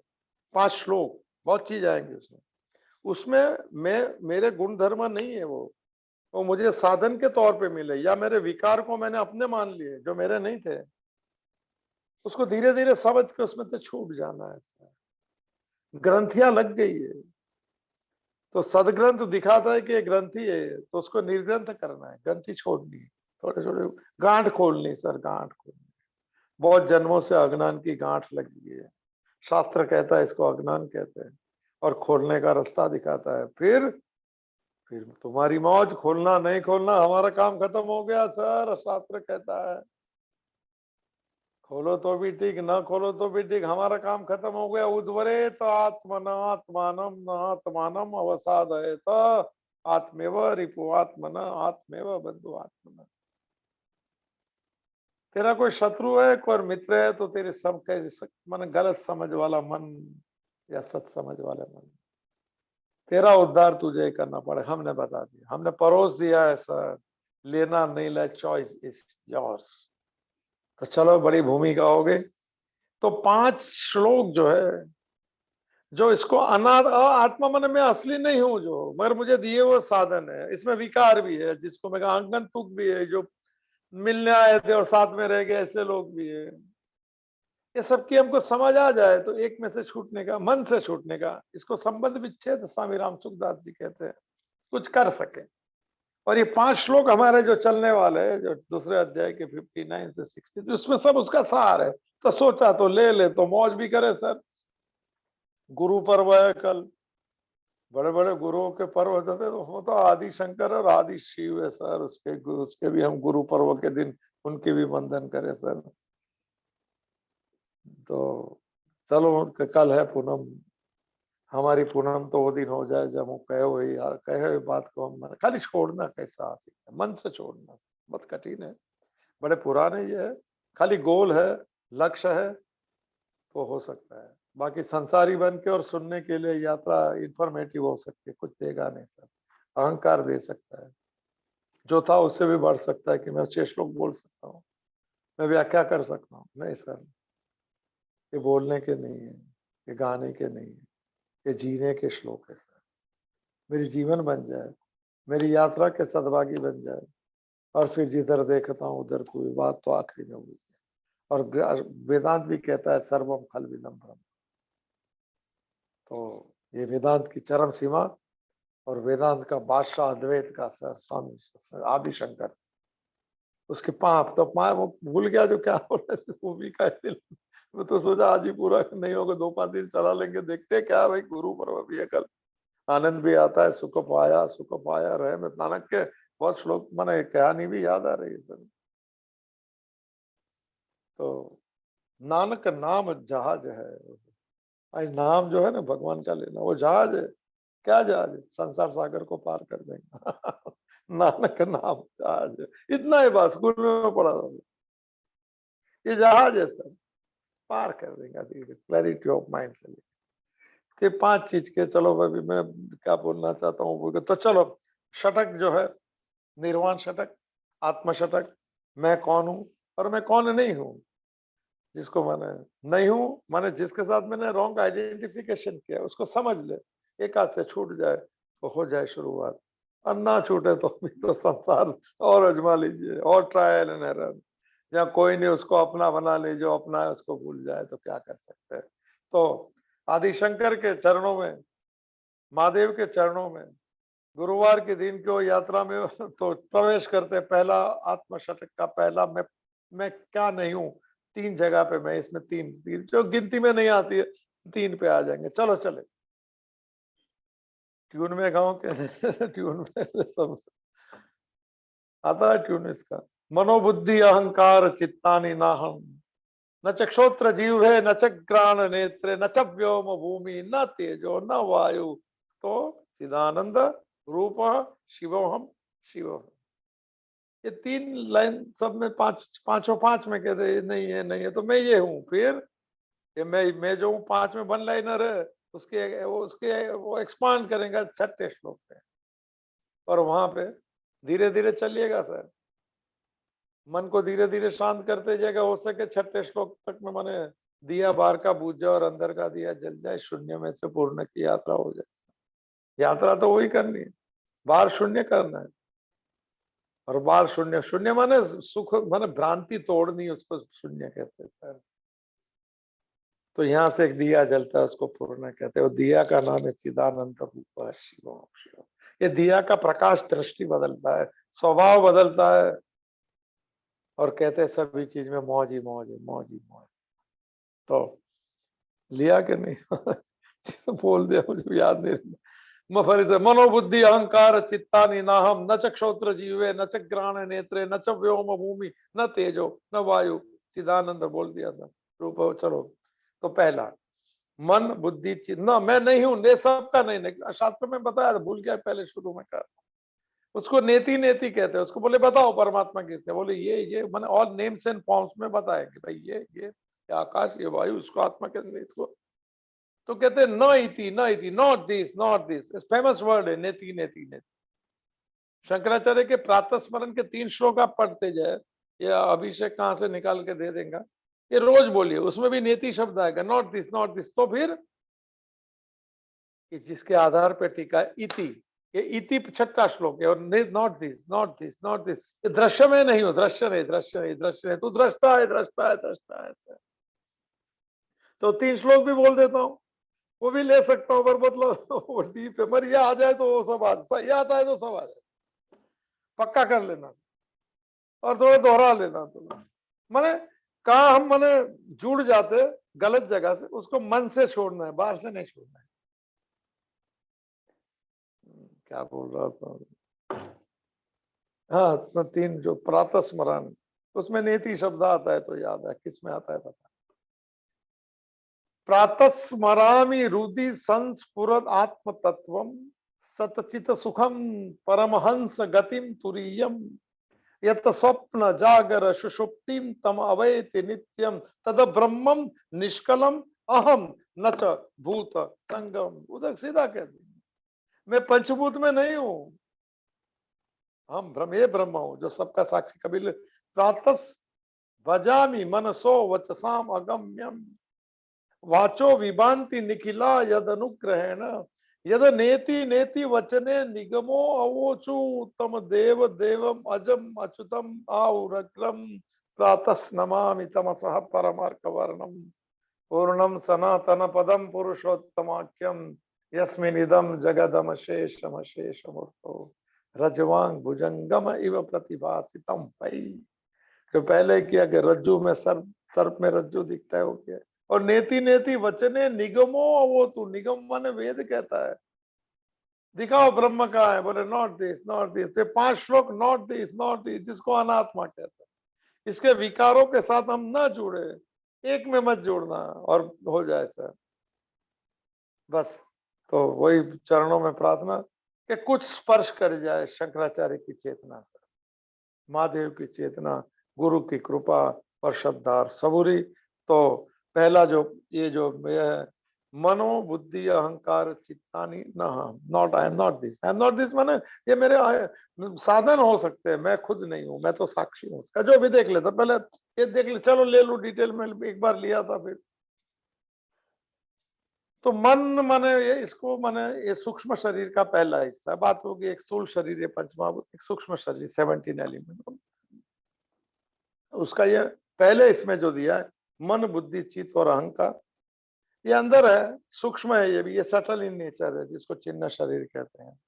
5 श्लोक, बहुत चीज आएंगे उसमें, उसमें मैं, मेरे गुण धर्म नहीं है वो मुझे साधन के तौर पे मिले, या मेरे विकार को मैंने अपने मान लिए जो मेरे नहीं थे, उसको धीरे धीरे समझ के उसमें से छूट जाना है। ग्रंथियां लग गई है, तो सदग्रंथ दिखाता है कि ये ग्रंथि है, तो उसको निर्ग्रंथ करना है, ग्रंथि छोड़नी है, थोड़े थोड़े गांठ खोलनी सर, गांठ खोलनी। बहुत जन्मों से अज्ञान की गांठ लगी है, शास्त्र कहता है इसको अज्ञान कहते हैं, और खोलने का रास्ता दिखाता है। फिर तुम्हारी मौज, खोलना नहीं खोलना हमारा काम खत्म हो गया सर, शास्त्र कहता है खोलो तो भी ठीक, ना खोलो तो भी ठीक, हमारा काम खत्म हो गया। उद्वरे तो आत्मनात्मानम न आत्मानम अवसादय तो आत्मेव रिपु आत्मना आत्मेव बंधु आत्मना। तेरा कोई शत्रु है, कोई मित्र है, तो तेरे सब कैसे मन गलत समझ वाला मन या सच समझ वाले मन, तेरा उद्धार तुझे ही करना पड़े। हमने बता दिया, हमने परोस दिया है सर, लेना नहीं ले, चॉइस इज योर्स। तो चलो, बड़ी भूमिका हो गई। तो 5 श्लोक जो है, जो इसको अनाद आत्मा मन में असली नहीं हूं जो, मगर मुझे दिए वो साधन है, इसमें विकार भी है, जिसको मैं आंगन तुक भी है, जो मिलने आए थे और साथ में रह गए ऐसे लोग भी है। ये सबकी हमको समझ आ जाए तो एक में से छूटने का, मन से छूटने का, इसको संबंध विच्छेद स्वामी राम सुखदास जी कहते हैं, कुछ कर सके। और ये 5 श्लोक हमारे जो चलने वाले हैं, जो दूसरे अध्याय के 59 से 60, उसमें सब उसका सार है। तो सोचा तो ले तो मौज भी करे सर। गुरु पर्व है कल, बड़े बड़े गुरुओं के पर्व होते थे, तो वो तो आदि शंकर और आदि शिव है सर, उसके भी हम गुरु पर्व के दिन उनके भी वंदन करें सर। तो चलो, कल है पूनम, हमारी पूनम तो वो दिन हो जाए जब वो कहे हुए यार, कहे हुए बात को हम खाली छोड़ना कैसा सीखना, मन से छोड़ना बहुत कठिन है, बड़े पुराने ये है। खाली गोल है, लक्ष्य है, तो हो सकता है। बाकी संसारी बन के और सुनने के लिए यात्रा इंफॉर्मेटिव हो सकती है, कुछ देगा नहीं सर, अहंकार दे सकता है, जो था उससे भी बढ़ सकता है कि मैं 6 श्लोक बोल सकता हूँ, मैं व्याख्या कर सकता हूँ। नहीं सर, ये बोलने के नहीं है, ये गाने के नहीं है, ये जीने के श्लोक है सर। मेरी जीवन बन जाए, मेरी यात्रा के सदभागी बन जाए, और फिर जिधर देखता हूँ उधर तू, बात तो आखिरी में हुई है। और वेदांत भी कहता है सर्वम खल विदम ब्रह्म। तो ये वेदांत की चरम सीमा, और वेदांत का बादशाह अद्वैत का सर स्वामी आदि शंकर, उसके पाप तो पाए वो भूल गया जो क्या हो रहा है, वो भी का दिल। मैं तो सोचा आज ही पूरा नहीं होगा, 2-5 दिन चला लेंगे, देखते हैं क्या भाई, गुरु पर्व भी है कल, आनंद भी आता है, सुख पाया रहे में नानक के बहुत श्लोक मैंने कहानी भी याद आ रही है सर। तो नानक नाम जहाज है, भाई नाम जो है ना भगवान का लेना, वो जहाज है। क्या जहाज है? संसार सागर को पार कर देंगे। नानक नाम जहाज है, इतना ही बात स्कूल में पढ़ा था, ये जहाज है सर, पार कर देगा धीरे, क्लैरिटी ऑफ माइंड से लेके 5 चीज के। चलो अभी मैं क्या बोलना चाहता हूँ, तो चलो, षटक जो है, निर्वाण षटक, आत्म षटक, मैं कौन हूं और मैं कौन नहीं हूं, जिसको मैंने नहीं हूं, माने जिसके साथ मैंने रॉन्ग आइडेंटिफिकेशन किया, उसको समझ ले, एक हाथ से छूट जाए तो हो जाए शुरुआत, और ना छूटे तो भी तो संसार और अजमा लीजिए, और ट्रायल एंड एरर, जहाँ कोई नहीं उसको अपना बना ले, जो अपना है उसको भूल जाए तो क्या कर सकते हैं। तो आदिशंकर के चरणों में, महादेव के चरणों में, गुरुवार के दिन को यात्रा में तो प्रवेश करते, पहला आत्मशतक का पहला, मैं क्या नहीं हूं, 3 जगह पे मैं, इसमें 3 जो गिनती में नहीं आती है, 3 पे आ जाएंगे। चलो चले, ट्यून में गाँव के ट्यून में सब आता है, ट्यून इसका, मनोबुद्धि अहंकार चित्तानि नाहम, न चक्षोत्र जीवे न च ग्राण नेत्रे न च व्योम भूमि न तेजो न वायु, तो चिदानंद रूप शिवोहम शिवोहम। ये 3 लाइन सब में, पांचों 5 में कहते ये नहीं है, नहीं है तो मैं ये हूँ। फिर ये मैं जो हूँ 5 में 1 लाइनर है, उसके वो एक्सपांड करेंगे 6ठे श्लोक पे, और वहां पे धीरे धीरे चलिएगा सर, मन को धीरे धीरे शांत करते जाएगा, हो सके 6ठे श्लोक तक में मैंने दिया बाहर का बुझ जाए और अंदर का दिया जल जाए, शून्य में से पूर्ण की यात्रा हो जाए। यात्रा तो वही करनी है, बाहर शून्य करना है, और बाहर शून्य, शून्य माने सुख, माने भ्रांति तोड़नी, उसको शून्य कहते हैं। तो यहाँ से एक दिया जलता है, उसको पूर्ण कहते हैं, वो दिया का नाम है चिदानंद रूप शिव शिव। ये दिया का प्रकाश दृष्टि बदलता है, स्वभाव बदलता है, और कहते हैं सभी चीज में मौज ही मौज है, मौज ही मौज। तो लिया कि नहीं? बोल दिया, मुझे याद नहीं रहता। मैं फिर से, मनोबुद्धि अहंकार चित्तानि नाहम, न चक्षोत्र जीवे न च ग्राण नेत्रे न च व्योम भूमि न तेजो न वायु, चिदानंद बोल दिया था रूप। चलो, तो पहला मन बुद्धि चित्त, ना मैं नहीं हूं, ने सबका नहीं, नहीं शास्त्र में बताया था, भूल गया पहले शुरू में कहा। उसको नेति नेति कहते हैं। उसको बोले बताओ परमात्मा किसने, बोले ये मैंने ऑल नेम्स एंड फॉर्म्स में बताया कि भाई ये आकाश, ये वायु, इसको आत्मा कहते हैं इसको। तो कहते हैं न इति, नॉट दिस फेमस वर्ड है नेति नेति नेति। शंकराचार्य के प्रातः स्मरण के 3 श्लोक आप पढ़ते जाए, या अभिषेक कहां से निकाल के दे देगा, ये रोज बोलिए, उसमें भी नेति शब्द आएगा, नॉट दिस। तो फिर जिसके आधार पर टीका इति, ये इति 6ठा श्लोक है, और नॉट दिस, ये दृश्य में नहीं हो, दृश्य नहीं, तू दृष्टा है। तो 3 श्लोक भी बोल देता हूँ, वो भी ले सकता हूँ, पर मतलब वो डीप है, पर ये आ जाए तो वो सब ये आता है तो सब आ जाए, पक्का कर लेना और थोड़ा दोहरा लेना। तो माने कहा हम माने जुड़ जाते गलत जगह से, उसको मन से छोड़ना है, बाहर से नहीं छोड़ना है। क्या बोल रहा था? हाँ, तो 3 जो प्रातः स्मरण, उसमें नेति शब्द आता है तो याद है, किस में आता है पता? प्रातः स्मरामि हृदि संस्फुरद आत्म तत्वम सतचित सुखम परमहंस गतिम तुरीयम यत स्वप्न जागर सुषुप्तिम तम अवैति नित्यम तद ब्रह्मम निष्कलम अहम न च भूत संगम। उधर सीधा कहते हैं, मैं पंचभूत में नहीं हूं, हम ब्रह्म हूं जो सबका साक्षी। कबीर प्रातः भजामि मनसो वचसाम अगम्यम वाचो विभांति निखिला यद अनुग्रहेण यद नेति नेति वचने निगमो अवोचु तम देव देवम अजम अच्युतम आउरग्रम प्रातः नमामि तमसः परमार्क वर्णम पूर्णम सनातन पदम पुरुषोत्तमाख्यम यस्मिनिदं जगदमशेषमशेषमूर्तो रजवांग भुजंगम इव प्रतिभासितम। भाई जो पहले किया कि रज्जु में सर्प, सर्प में रज्जु दिखता है, वो क्या? और नेति नेति वचने निगमो, वो तू निगम माने वेद कहता है, दिखाओ ब्रह्म कहाँ है, बोले नॉट दिस। 5 श्लोक नॉट दिस, जिसको अनात्मा कहता है। इसके विकारों के साथ हम ना जुड़े, एक में मत जोड़ना और हो जाए सर बस। तो वही चरणों में प्रार्थना कि कुछ स्पर्श कर जाए शंकराचार्य की चेतना से, महादेव की चेतना, गुरु की कृपा और श्रद्धा और सबूरी। तो पहला जो ये जो है, मनो बुद्धि अहंकार चित्तानी न, not I am not this माने ये मेरे साधन हो सकते हैं, मैं खुद नहीं हूं, मैं तो साक्षी हूं उसका। जो भी देख लेता, पहले ये देख ले, चलो ले लू डिटेल में, एक बार लिया था फिर। तो मन माने ये, इसको माने ये सूक्ष्म शरीर का पहला हिस्सा। बात होगी एक स्थूल शरीर, पंचमहाभूत, एक सूक्ष्म शरीर 17 एलिमेंट, उसका ये पहले इसमें जो दिया है, मन बुद्धि चित्त और अहंकार, ये अंदर है, सूक्ष्म है ये भी, ये सटल इन नेचर है, जिसको चिन्ह शरीर कहते हैं।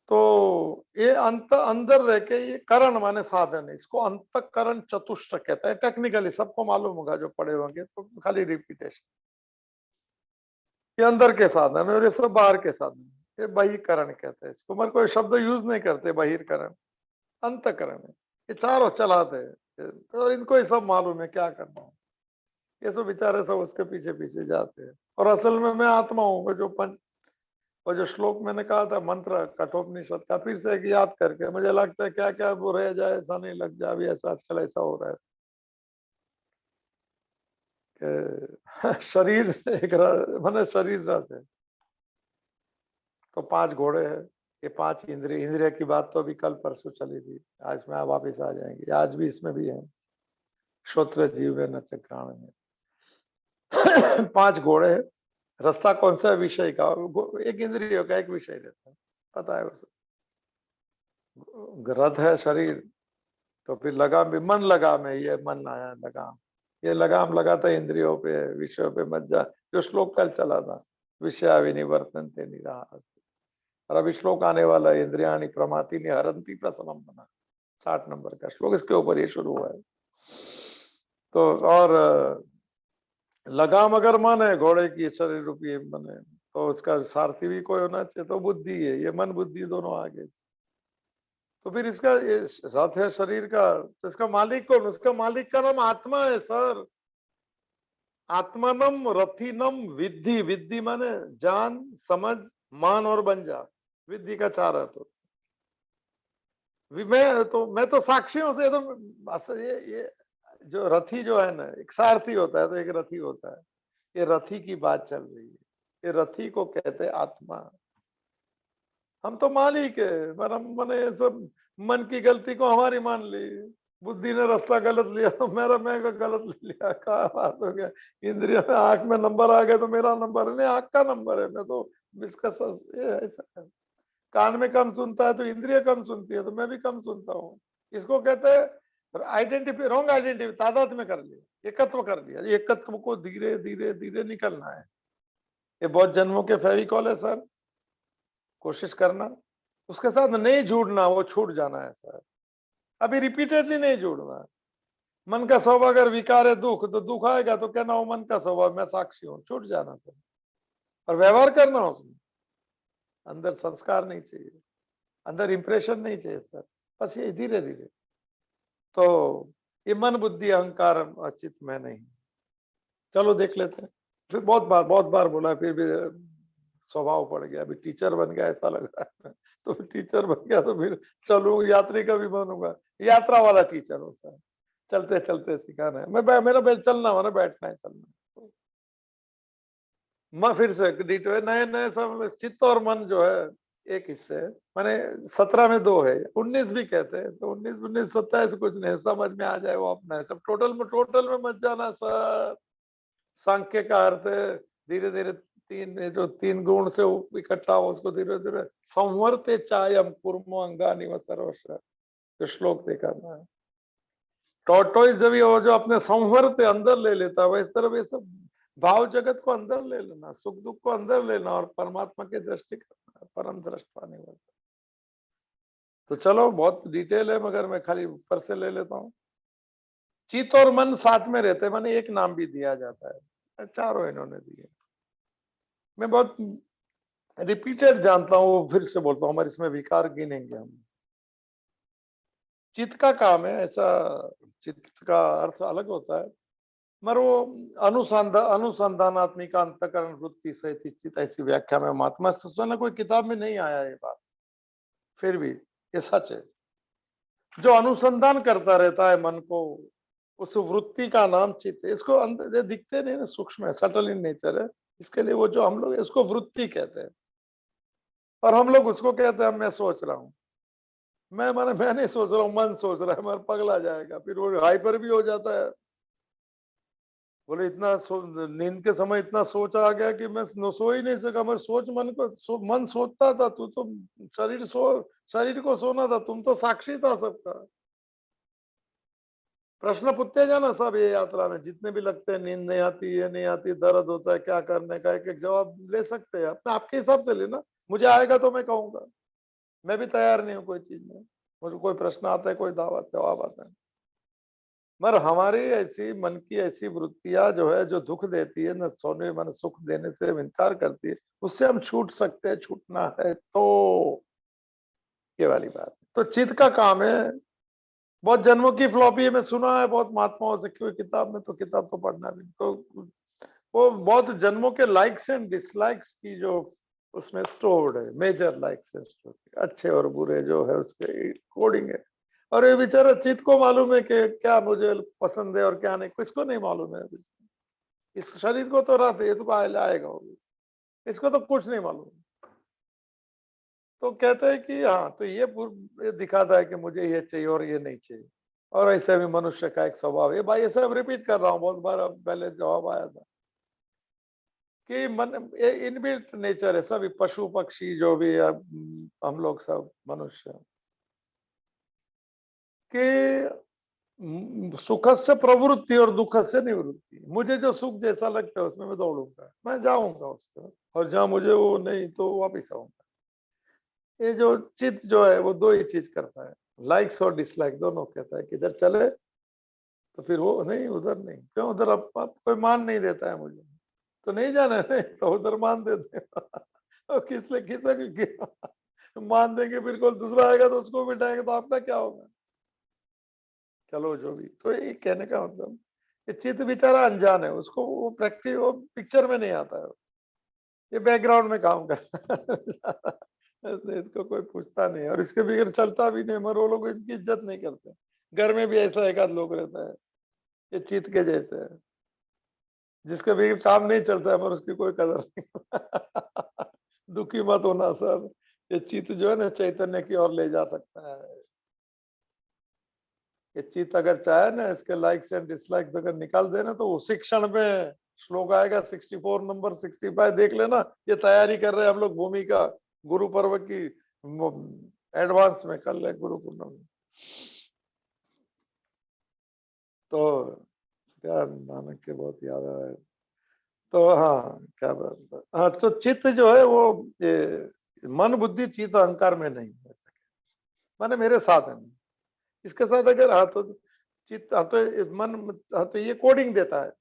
तो ये अंदर रह के ये करण माने साधन है, इसको अंतःकरण चतुष्ट कहता है। टेक्निकली सबको मालूम होगा जो पढ़े होंगे, तो खाली रिपीटेशन। ये अंदर के साधन है और ये सब बाहर के साधन है, ये बहिकरण कहते हैं इसको। मगर कोई शब्द यूज नहीं करते बहिर्करण, अंतःकरण है। ये चारों चलाते हैं और इनको ये सब मालूम है क्या करना है। ये सब बेचारे सब उसके पीछे पीछे जाते हैं। और असल में मैं आत्मा हूँ जो और जो श्लोक मैंने कहा था मंत्र कठोपनिषद का, फिर से एक याद करके मुझे लगता है क्या क्या वो रह जाए, ऐसा नहीं लग जाए अभी ऐसा आजकल ऐसा हो रहा है कि शरीर एक मैंने शरीर रथ है, तो 5 घोड़े हैं, ये 5 इंद्रिय की बात तो अभी कल परसों चली थी, आज में वापिस आ जाएंगे। आज भी इसमें भी है, श्रोत्र जीव है न चक्राण में। 5 घोड़े हैं। रास्ता कौन सा विषय का, एक इंद्रियों का एक विषय रहता है, पता है उसे। रथ है शरीर, तो फिर लगाम भी, मन लगाम है, ये मन आया लगाम, ये लगाम लगाता है इंद्रियों पे, विषयों पे मत जा। जो श्लोक कल चला था, विषया विनिवर्तन्ते निराहार, और अभी श्लोक आने वाला है, इंद्रियाणि प्रमाति निहरन्ति प्रसन्नम बना, 60 नंबर का श्लोक, इसके ऊपर ये शुरू हुआ है। तो और लगाम अगर मन है घोड़े की शरीर रूपी मन है, तो उसका सारथी भी कोई होना चाहिए, तो बुद्धि है, ये मन बुद्धि दोनों आगे। तो फिर इसका ये रथ है शरीर का, तो इसका मालिक कौन? उसका मालिक का नाम आत्मा है सर। आत्मानम रथिनम विद्धि, विद्धि माने जान समझ मान और बन जा, विद्धि का 4 अर्थ होता है। मैं तो साक्षियों से तो ये जो रथी जो है ना, एक सारथी होता है तो एक रथी होता है। ये रथी की बात चल रही है। ये रथी को कहते हैं आत्मा। हम तो मालिक है, पर हम मैंने सब मन की गलती को हमारी मान ली। बुद्धि ने रास्ता गलत लिया तो मैं गलत ले लिया, क्या बात हो गया। इंद्रियों में आंख में नंबर आ गए तो मेरा नंबर नहीं, आंख का नंबर है। मैं तो इसका ये ऐसा है। कान में कम सुनता है तो इंद्रिय कम सुनती है, तो मैं भी कम सुनता हूँ। इसको कहते हैं आइडेंटिफी, रॉन्ग आइडेंटिफी, तादाद में कर लिया, एकत्व कर लिया। एकत्व को धीरे धीरे धीरे निकलना है। ये बहुत जन्मों के फेविकॉल है सर, कोशिश करना उसके साथ नहीं जुड़ना, वो छूट जाना है सर। अभी रिपीटेडली नहीं जुड़ना। मन का स्वभाव अगर विकार है दुख, तो दुख आएगा तो कहना वो मन का स्वभाव, मैं साक्षी हूँ, छूट जाना सर। और व्यवहार करना उसमें, अंदर संस्कार नहीं चाहिए, अंदर इंप्रेशन नहीं चाहिए सर। बस ये धीरे धीरे। तो ये मन बुद्धि अहंकार चित्त में नहीं। चलो देख लेते हैं। फिर बहुत बार बोला, फिर भी स्वभाव पड़ गया। अभी टीचर बन गया ऐसा लग रहा है। तो टीचर बन गया तो फिर चलूँ, यात्री का भी बनूंगा, यात्रा वाला टीचर होता है। चलते चलते सिखाना है। मेरा चलना हो ना, बैठना है, चलना है। मैं फिर से डिटो नए नए सब चित्त और मन जो है एक हिस्से है। माने 17 में 2 है, 19 भी कहते हैं। तो 19 19 27 कुछ नहीं, समझ में आ जाए वो अपना है सब। टोटल में मत जाना सर। सांख्य का अर्थ है धीरे धीरे जो 3 गुण से इकट्ठा हो उसको धीरे धीरे संवर्ते चायम कुर्मो अंगानि व सर्वस्व, जो श्लोक देखा था। टॉर्टोइस जब ये जो अपने संवर्ते अंदर ले लेता है, इस तरह ये सब भाव जगत को अंदर ले लेना, सुख दुख को अंदर लेना और परमात्मा की दृष्टि करना, परम दृष्टा नहीं होता। तो चलो बहुत डिटेल है, मगर मैं खाली ऊपर से ले लेता हूँ। चित्त और मन साथ में रहते हैं, माने एक नाम भी दिया जाता है, चारों इन्होंने दिए। मैं बहुत रिपीटेड जानता हूँ, फिर से बोलता हूँ, हमारे इसमें विकार गिनेंगे हम। चित्त का काम है ऐसा। चित्त का अर्थ अलग होता है, मगर वो अनुसंधानात्मिका अंतकरण वृत्ति सहित चित्त, ऐसी व्याख्या में महात्मा ने कोई किताब में नहीं आया ये बात, फिर भी ये सच है। जो अनुसंधान करता रहता है मन को, उस वृत्ति का नाम चित्त है। इसको अंदर दिखते नहीं ना, सूक्ष्म है, सटल इन नेचर है। इसके लिए वो जो हम लोग इसको वृत्ति कहते हैं, और हम लोग उसको कहते हैं मैं सोच रहा हूँ। मैं नहीं सोच रहा हूँ, मन सोच रहा है, मगर पगला जाएगा, फिर वो हाइपर भी हो जाता है। बोले इतना नींद के समय इतना सोच आ गया कि मैं सो ही नहीं सका। मैं सोच मन को मन सोचता था, तू तो शरीर को सोना था, तुम तो साक्षी था सबका। प्रश्न पूछते जाना सब, ये यात्रा में जितने भी लगते हैं, नींद नहीं आती, ये नहीं आती, दर्द होता है, क्या करने का, एक एक जवाब ले सकते हैं अपने आपके हिसाब से लेना। मुझे आएगा तो मैं कहूंगा, मैं भी तैयार नहीं हूँ कोई चीज में। मुझे कोई प्रश्न आता है, कोई दावा जवाब आता है, मगर हमारी ऐसी मन की ऐसी वृत्तियां जो है, जो दुख देती है, न सोने मन सुख देने से इनकार करती है, उससे हम छूट सकते हैं, छूटना है तो ये वाली बात। तो चित्त का काम है। बहुत जन्मों की फ्लॉपी है, मैं सुना है बहुत महात्माओं से कि किताब में, तो किताब तो पढ़ना भी तो वो बहुत जन्मों के लाइक्स एंड डिसलाइक्स की जो उसमें स्टोर्ड है, मेजर लाइक्स है स्टोर्ड, अच्छे और बुरे जो है उसके कोडिंग है। और ये बेचारा चित्त को मालूम है कि क्या मुझे पसंद है और क्या नहीं, किसको नहीं मालूम है। इस शरीर को तो रात ये तो आएगा होगी, इसको तो कुछ नहीं मालूम। तो कहते हैं कि हाँ, तो ये दिखाता है कि मुझे ये चाहिए और ये नहीं चाहिए। और ऐसे भी मनुष्य का एक स्वभाव है भाई, ये सब रिपीट कर रहा हूँ, बहुत बार पहले जवाब आया था कि मन इनबिल्ट नेचर है सभी, पशु पक्षी जो भी है, हम लोग सब मनुष्य, कि सुख से प्रवृत्ति और दुख से निवृत्ति। मुझे जो सुख जैसा लगता है उसमें मैं दौड़ूंगा, मैं जाऊंगा उस तरफ, और जहां मुझे वो नहीं तो वापिस आऊंगा। ये जो चित्त जो है वो दो ही चीज करता है, लाइक्स और डिसलाइक दोनों। कहता है कि इधर चले तो फिर वो नहीं, उधर नहीं, क्यों उधर अब कोई मान नहीं देता है मुझे, तो नहीं जाना है, नहीं तो उधर मान देते हैं। और मान देंगे, फिर कोई दूसरा आएगा तो उसको बिठाएंगे, तो आपका क्या होगा। चलो जो भी, तो ये कहने का मतलब, ये चित्त बेचारा अनजान है, उसको वो प्रैक्टिस वो पिक्चर में नहीं आता है, ये बैकग्राउंड में काम करता है। ऐसे इसको कोई पूछता नहीं और इसके बगैर चलता भी नहीं, मगर वो लोग इनकी इज्जत नहीं करते। घर में भी ऐसा एक आध लोग रहता है, ये चीत के जैसे है, जिसके बगैर काम नहीं चलता है मगर उसकी कोई कदर नहीं। दुखी मत होना सर, ये चित्त जो है ना चैतन्य की ओर ले जा सकता है। ये चित्त अगर चाहे ना इसके लाइक्स एंड डिसलाइक्स अगर निकाल देना तो उसी क्षण में श्लोक आएगा 64 नंबर 65 देख लेना। ये तैयारी कर रहे हैं हम लोग भूमि का गुरु पर्व की, एडवांस में कर ले गुरु पूर्णिमा। तो क्या नानक के बहुत याद आ रहा है। तो हाँ क्या बात है, हाँ तो चित्त जो है वो ये मन बुद्धि चित्त अहंकार में नहीं है, माने मेरे साथ है। इसके साथ अगर हाँ तो चित्त हाँ तो मन हाँ तो ये कोडिंग देता है,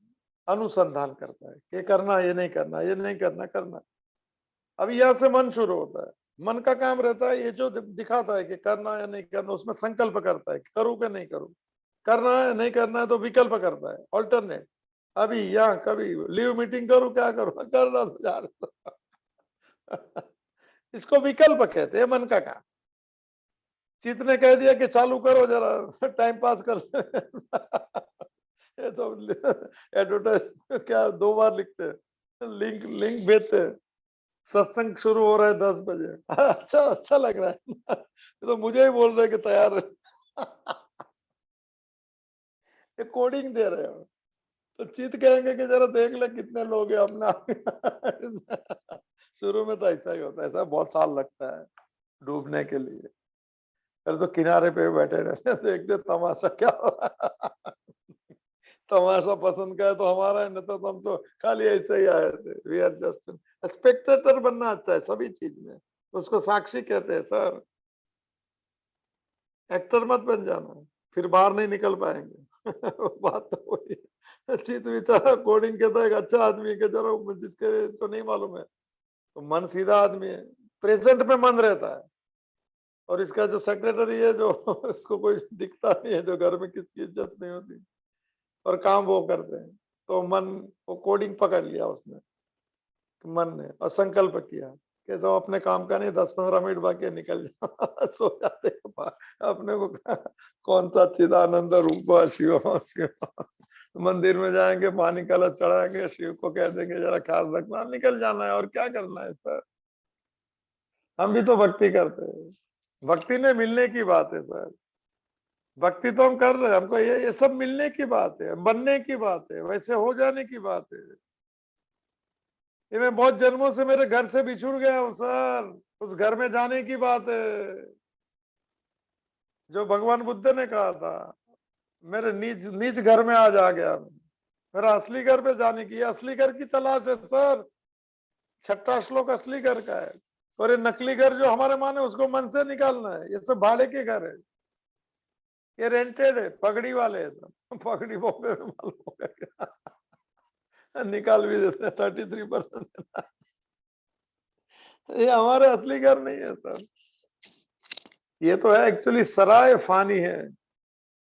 अनुसंधान करता है कि करना ये नहीं करना, ये नहीं करना करना। अभी यहाँ से मन शुरू होता है, मन का काम रहता है ये जो दिखाता है कि करना या नहीं करना, उसमें संकल्प करता है कि करूँ कि नहीं करूँ, करना है नहीं करना है तो विकल्प करता है, ऑल्टरनेट। अभी यहाँ कभी लीव मीटिंग करूँ क्या करूँ, करना तो जा रहा। इसको विकल्प कहते हैं मन का काम। चित्त ने कह दिया कि चालू करो जरा टाइम पास कर ये तो एडवर्टाइज क्या 2 बार लिखते हैं, लिंक लिंक भेजते हैं, सत्संग शुरू हो रहा है 10 बजे। अच्छा अच्छा लग रहा है। ये तो मुझे ही बोल रहे कि तैयार ये कोडिंग दे रहे हो। तो चित कहेंगे कि जरा देख ले कितने लोग हैं अपना। शुरू में तो ऐसा ही होता है, ऐसा बहुत साल लगता है डूबने के लिए। पहले तो किनारे पे बैठे रहते देखते तमाशा क्या हो रहा है। तमाशा पसंद का है तो हमारा है, नहीं तो हम तो खाली ऐसे ही आए थे। वी आर जस्ट स्पेक्टेटर बनना अच्छा है सभी चीज में, उसको साक्षी कहते हैं सर। एक्टर मत बन जाना, फिर बाहर नहीं निकल पाएंगे। बात तो वही है। चित विचारा कोडिंग कहता है एक अच्छा आदमी के जरा जिसके तो नहीं मालूम है, तो मन सीधा आदमी है, प्रेजेंट में मन रहता है। और इसका जो सेक्रेटरी है जो उसको कोई दिखता नहीं है, जो घर में किसकी इज्जत नहीं होती और काम वो करते हैं। तो मन वो कोडिंग पकड़ लिया उसने, मन ने, और संकल्प किया कि जो अपने काम का नहीं 10-15 मिनट बाकी है, निकल जाओ। सो जाते हैं अपने को कौन सा चिदानंद रूप शिव शिव। मंदिर में जाएंगे, पानी कलश चढ़ाएंगे, शिव को कह देंगे जरा ख्याल रखना, निकल जाना है और क्या करना है सर। हम भी तो भक्ति करते हैं, भक्ति ने मिलने की बात है सर। भक्ति तो हम कर रहे हैं, हमको ये सब मिलने की बात है, बनने की बात है, वैसे हो जाने की बात है। ये मैं बहुत जन्मों से मेरे घर से बिछुड़ गया हूँ सर, उस घर में जाने की बात है जो भगवान बुद्ध ने कहा था। मेरे नीच नीच घर में आज आ गया, मेरा असली घर पे जाने की, असली घर की तलाश है सर। 6ठा श्लोक असली घर का है, और ये नकली घर जो हमारे माने उसको मन से निकालना है। ये सब भाड़े के घर है, ये रेंटेड है, पगड़ी वाले है सब। पगड़ी बॉम्बे में मालूम होगा क्या। निकाल भी देते हैं 33%। ये हमारे असली घर नहीं है सर, ये तो है एक्चुअली सराय फानी है।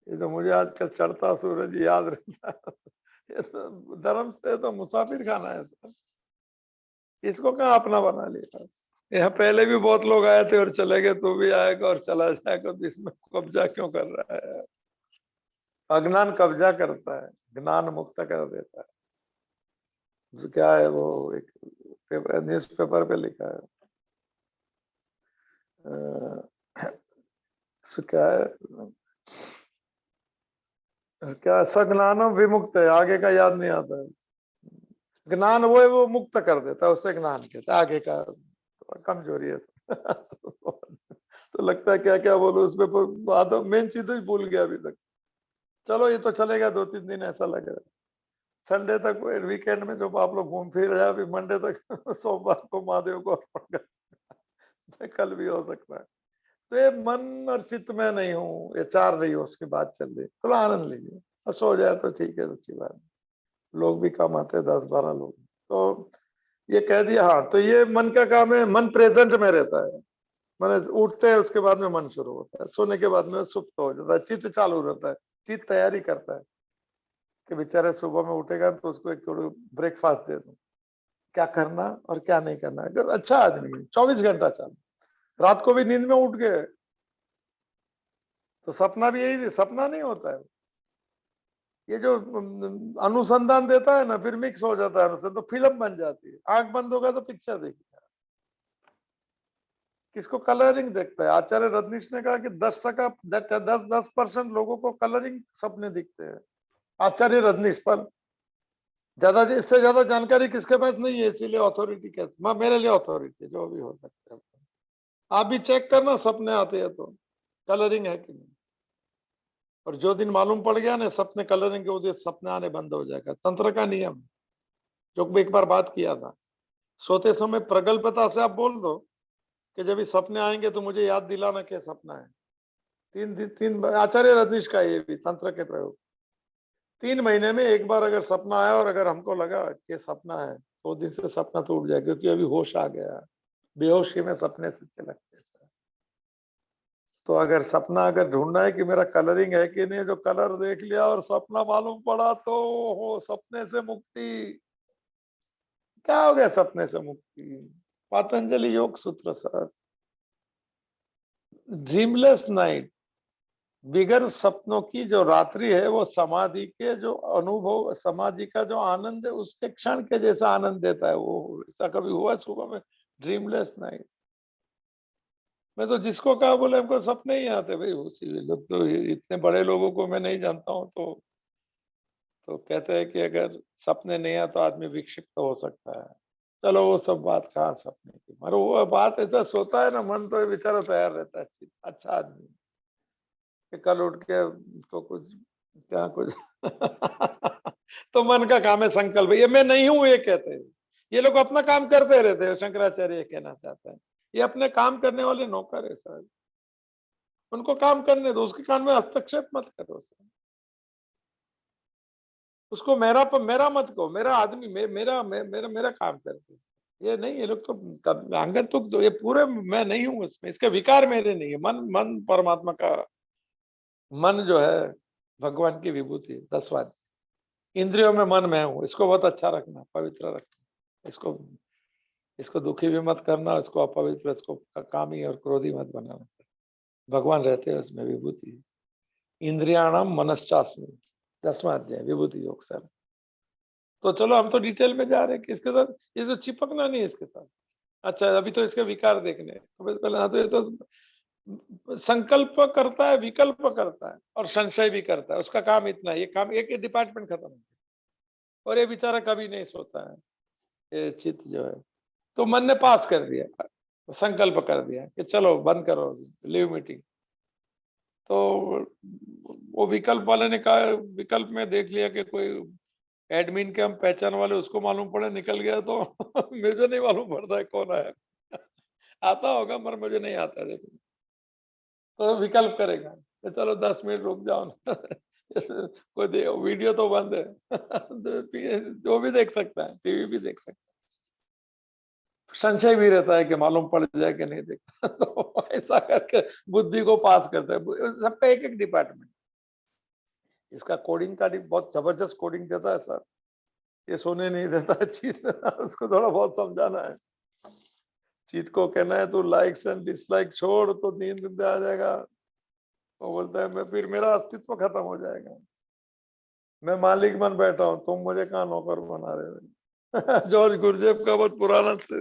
ये जो मुझे आजकल चढ़ता सूरज याद रहता है, ये तो धर्म से तो मुसाफिर खाना है सर, इसको कहाँ अपना बना लिया। यहाँ पहले भी बहुत लोग आए थे और चले गए, तू भी आएगा और चला जाएगा, तो इसमें कब्जा क्यों कर रहा है। अज्ञान कब्जा करता है, ज्ञान मुक्त कर देता है। क्या है वो एक पेपर, न्यूज पेपर पे लिखा है, क्या है, क्या सज्ञानम विमुक्त है, आगे का याद नहीं आता है। ज्ञान वो है, वो मुक्त कर देता है, उससे ज्ञान कहता है। आगे का तो कमजोरी है। तो लगता है क्या क्या बोलो उसमें, बात मेन चीज ही भूल गया अभी तक। चलो ये तो चलेगा 2-3 दिन ऐसा लग रहा है, संडे तक वीकेंड में जो आप लोग घूम फिर रहे हैं, अभी मंडे तक सोमवार को महादेव को अर्पण कर, कल भी हो सकता है। तो ये मन और चित्त में नहीं हूँ, ये चार रही हो उसकी बात चल रही, थोड़ा आनंद लीजिए, बस हो जाए तो ठीक है, अच्छी बात है। लोग भी कम आते हैं, 10-12 लोग। तो ये कह दिया, हाँ तो ये मन का काम है, मन प्रेजेंट में रहता है। मैंने उठते हैं उसके बाद में मन शुरू होता है, सोने के बाद में सुप्त हो जाता है, चित्त चालू रहता है। चित्त तैयारी करता है कि बेचारे सुबह में उठेगा तो उसको एक थोड़ा ब्रेकफास्ट दे दूं, क्या करना और क्या नहीं करना है। अच्छा आदमी है, 24 घंटा चालू, रात को भी नींद में उठ गए तो सपना भी यही, सपना नहीं होता है। ये जो अनुसंधान देता है ना, फिर मिक्स हो जाता है अनुसंधान, तो फिल्म बन जाती है। आंख बंद होगा तो पिक्चर देखी। किसको कलरिंग देखता है? आचार्य रजनीश ने कहा कि 10% लोगों को कलरिंग सपने दिखते हैं। आचार्य रजनीश पर ज्यादा, इससे ज्यादा जानकारी किसके पास नहीं है, इसीलिए अथॉरिटी कैसे, मेरे लिए अथॉरिटी जो भी हो सकता है। आप भी चेक करना, सपने आते हैं तो कलरिंग है कि नहीं। और जो दिन मालूम पड़ गया ना सपने कलरिंग के, उस सपने आने बंद हो जाएगा। तंत्र का नियम, जो एक बार बात किया था। सोते समय प्रगल्भता से आप बोल दो कि जब भी सपने आएंगे तो मुझे याद दिलाना क्या सपना है। तीन आचार्य रजनीश का ये भी तंत्र के प्रयोग। 3 महीने में एक बार अगर सपना आया और अगर हमको लगा कि सपना है, तो दिन से सपना तो उठ जाए, क्योंकि अभी होश आ गया। बेहोशी में सपने सच्चे लगते हैं। तो अगर सपना अगर ढूंढना है कि मेरा कलरिंग है कि नहीं, जो कलर देख लिया और सपना मालूम पड़ा तो हो सपने से मुक्ति। क्या हो गया सपने से मुक्ति? पतंजलि योग सूत्र सर, ड्रीमलेस नाइट, बिगर सपनों की जो रात्रि है, वो समाधि के जो अनुभव, समाधि का जो आनंद है, उसके क्षण के जैसा आनंद देता है। वो ऐसा कभी हुआ सुबह में? Dreamless night. मैं तो जिसको कहा बोले हमको सपने ही आते भाई। उसी लोग तो, इतने बड़े लोगों को मैं नहीं जानता हूँ, तो कहते हैं कि अगर सपने नहीं आए तो आदमी विक्षिप्त हो सकता है। चलो वो सब बात कहाँ सपने की, मगर वो बात ऐसा सोता है ना, मन तो बेचारा तैयार रहता है। अच्छा आदमी कि कल उठ के तो कुछ, क्या कुछ तो मन का काम है संकल्प, ये मैं नहीं हूं ये कहते हैं। ये लोग अपना काम करते रहते हैं, शंकराचार्य ये कहना चाहते हैं। ये अपने काम करने वाले नौकर है सर, उनको काम करने दो, उसके काम में हस्तक्षेप मत करो सर। उसको मेरा मत कहो, मेरा आदमी, मेरा काम करते। ये नहीं, ये लोग तो आंगन तो ये पूरे, मैं नहीं हूं इसमें, इसके विकार मेरे नहीं है। मन मन परमात्मा का, मन जो है भगवान की विभूति है। 10वां, इंद्रियों में मन मैं हूँ, इसको बहुत अच्छा रखना, पवित्र रखना। इसको इसको दुखी भी मत करना, इसको अपवित्र, इसको कामी और क्रोधी मत बनाना। भगवान रहते हैं उसमें, विभूति। इंद्रियाणाम मनश्चास्मि, 10वां अध्याय विभूति योग सर। तो चलो हम तो डिटेल में जा रहे हैं कि इसके साथ ये जो चिपकना नहीं है इसके साथ। अच्छा अभी तो इसके विकार देखने हैं। तो पहले हाँ, तो ये तो संकल्प करता है, विकल्प करता है और संशय भी करता है। उसका काम इतना है, ये काम एक डिपार्टमेंट खत्म हो गया। और ये बेचारा कभी नहीं सोता है, ये चित्त जो है। तो मन ने पास कर दिया, संकल्प कर दिया कि चलो बंद करो, लीव मीटिंग। तो वो विकल्प वाले ने कहा, विकल्प में देख लिया कि कोई एडमिन के हम पहचान वाले, उसको मालूम पड़े निकल गया तो मुझे नहीं मालूम पड़ता है कौन है। आता होगा मगर मुझे नहीं आता है। तो विकल्प करेगा तो चलो 10 मिनट रुक जाओ ना। कोई वीडियो तो बंद है। जो भी देख सकता है, टीवी भी देख सकता है। संशय भी रहता है कि मालूम पड़ जाए कि नहीं देखा। तो ऐसा करके बुद्धि को पास करता है। सबका एक एक डिपार्टमेंट। इसका कोडिंग का बहुत जबरदस्त कोडिंग देता है सर, ये सोने नहीं देता है चीत। उसको थोड़ा बहुत समझाना है। चीत को कहना है तू लाइक्स एंड डिसलाइक छोड़, तो नींद आ जाएगा। वो बोलता है मैं, फिर मेरा अस्तित्व खत्म हो जाएगा। मैं मालिक बन बैठा हूँ, तुम मुझे कहाँ नौकर बना रहे हो। जॉर्ज गुरजेफ का बहुत पुराना से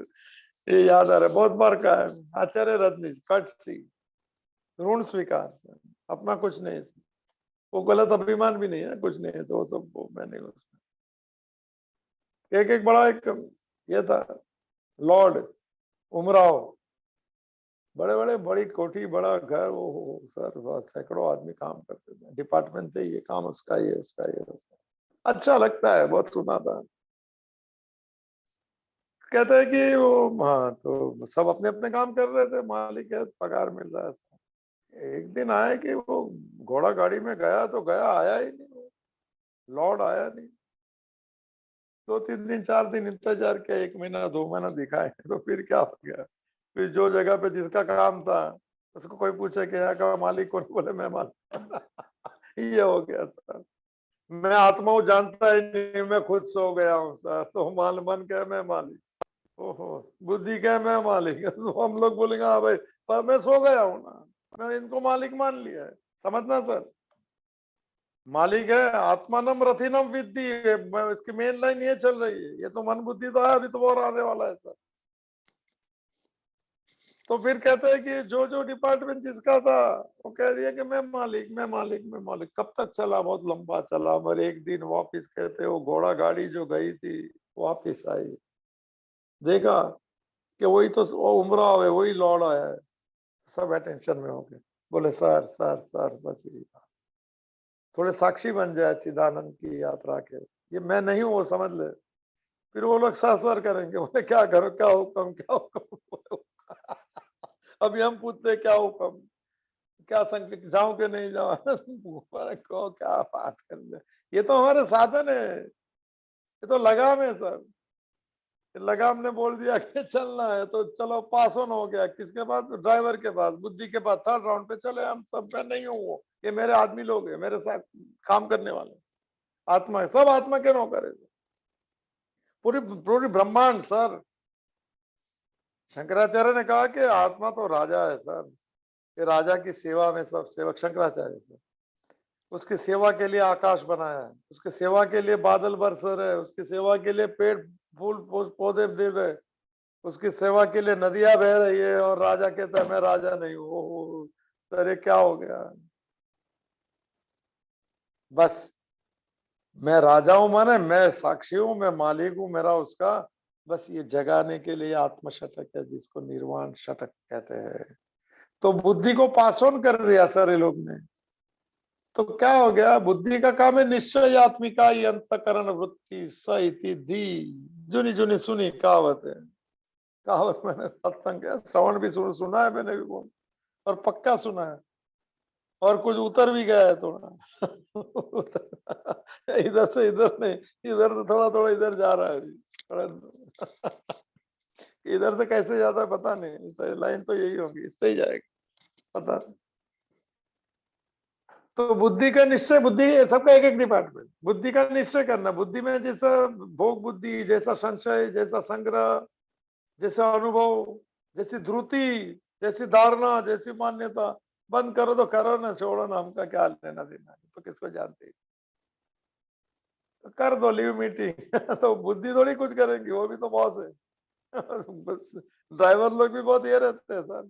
ये याद आ रहा है, बहुत बार का है। आचार्य रजनीश, कट सी, ऋण स्वीकार, अपना कुछ नहीं। वो गलत अभिमान भी नहीं है, कुछ नहीं है, तो वो सब मैं नहीं उसमें। एक एक बड़ा एक ये था, लॉर्ड उमराव, बड़े बड़े बड़ी कोठी, बड़ा घर, वो सर सैकड़ों आदमी काम करते थे डिपार्टमेंट से, ये काम उसका, ये उसका, ये उसका। अच्छा लगता है, बहुत सुना था। कहते हैं कि वो, हाँ, तो सब अपने अपने काम कर रहे थे, मालिक है, पगार मिल रहा है। एक दिन आए कि वो घोड़ा गाड़ी में गया तो गया, आया ही नहीं वो, लॉर्ड आया नहीं। 2 3 दिन 4 दिन इंतजार किया, 1 महीना 2 महीना दिखाए, तो फिर क्या हो गया? फिर जो जगह पे जिसका काम था, उसको कोई पूछे कि यहाँ का मालिक कौन, बोले मैं मालिक। ये हो गया सर। मैं आत्मा हूँ जानता ही नहीं, मैं खुद सो गया हूँ सर। तो मन कहे मैं मालिक, ओहो, बुद्धि कहे मैं मालिक। तो हम लोग बोलेंगे हाँ भाई, पर मैं सो गया हूं ना, मैं इनको मालिक मान लिया है। समझना सर, मालिक है आत्मानम रथिनम विद्धि, इसकी मेन लाइन ये चल रही है। ये तो मन बुद्धि तो है, अभी तो और आने वाला है सर। तो फिर कहते हैं कि जो जो डिपार्टमेंट जिसका था वो कह दिया कि मैं मालिक, मैं मालिक, मैं मालिक। कब तक चला? बहुत लंबा चला, मगर एक दिन वापिस कहते वो घोड़ा गाड़ी जो गई थी वापिस आई, देखा कि वही तो वो उमराव है, वही लौड़ा है। सब अटेंशन में हो गए, बोले सर सर सर बस यही बात। थोड़े साक्षी बन जाए चिदानंद की यात्रा के, ये मैं नहीं हूं वो समझ ले। फिर वो लोग सर सर करेंगे, बोले क्या करो, क्या हुक्म, क्या हुक्म। अभी हम पूछते क्या हुक्म, क्या संकट, जाऊं कि नहीं जाऊं। को क्या बात कर ले, ये तो हमारे साधन है, ये तो लगाम है सर। लगाम ने बोल दिया कि चलना है तो चलो, पास ऑन हो गया। किसके पास? ड्राइवर के पास, बुद्धि के पास। थर्ड राउंड पे चले हम सब। मैं नहीं हूँ वो, ये मेरे आदमी लोग हैं, मेरे साथ काम करने वाले आत्मा है, सब आत्मा के नौकर है। पूरी पूरी ब्रह्मांड सर। शंकराचार्य ने कहा कि आत्मा तो राजा है सर, ये राजा की सेवा में सब सेवक। शंकराचार्य सर, उसकी सेवा के लिए आकाश बनाया है, उसकी सेवा के लिए बादल बरस रहे, उसकी सेवा के लिए पेड़ फूल पौधे दे रहे, उसकी सेवा के लिए नदियां बह रही है। और राजा कहता है मैं राजा नहीं हूँ। अरे क्या हो गया? बस मैं राजा हूं, माने मैं साक्षी हूं, मैं मालिक हूं, मेरा उसका। बस ये जगाने के लिए आत्म शतक है, जिसको निर्वाण शतक कहते हैं। तो बुद्धि को पास ऑन कर दिया सर ये लोग ने। तो क्या हो गया? बुद्धि का काम है निश्चय आत्मिका अंतकरण वृत्ति स इति धी। जुनी जुनी सुनी कहावत है। कहावत मैंने सत्संग श्रवण भी सुना है मैंने भी बहुत, और पक्का सुना है, और कुछ उतर भी गया है थोड़ा। इधर से इधर नहीं, इधर से थोड़ा थोड़ा इधर जा रहा है थोड़ा। इधर से कैसे जाता है पता नहीं, तो लाइन तो यही होगी, इससे ही जाएगा पता नहीं। तो बुद्धि का निश्चय, बुद्धि सबका एक एक डिपार्टमेंट। बुद्धि का निश्चय करना, बुद्धि में जैसा भोग बुद्धि, जैसा संशय, जैसा संग्रह, जैसा अनुभव, जैसी ध्रुति, जैसी धारणा, जैसी मान्यता। बंद करो तो करो ना, छोड़ो ना, हमका क्या लेना देना, तो किसको जानते हैं। तो कर दो लीव मीटिंग। तो बुद्धि थोड़ी कुछ करेंगी, वो भी तो बॉस है। बस ड्राइवर लोग भी बहुत ये रहते हैं सर,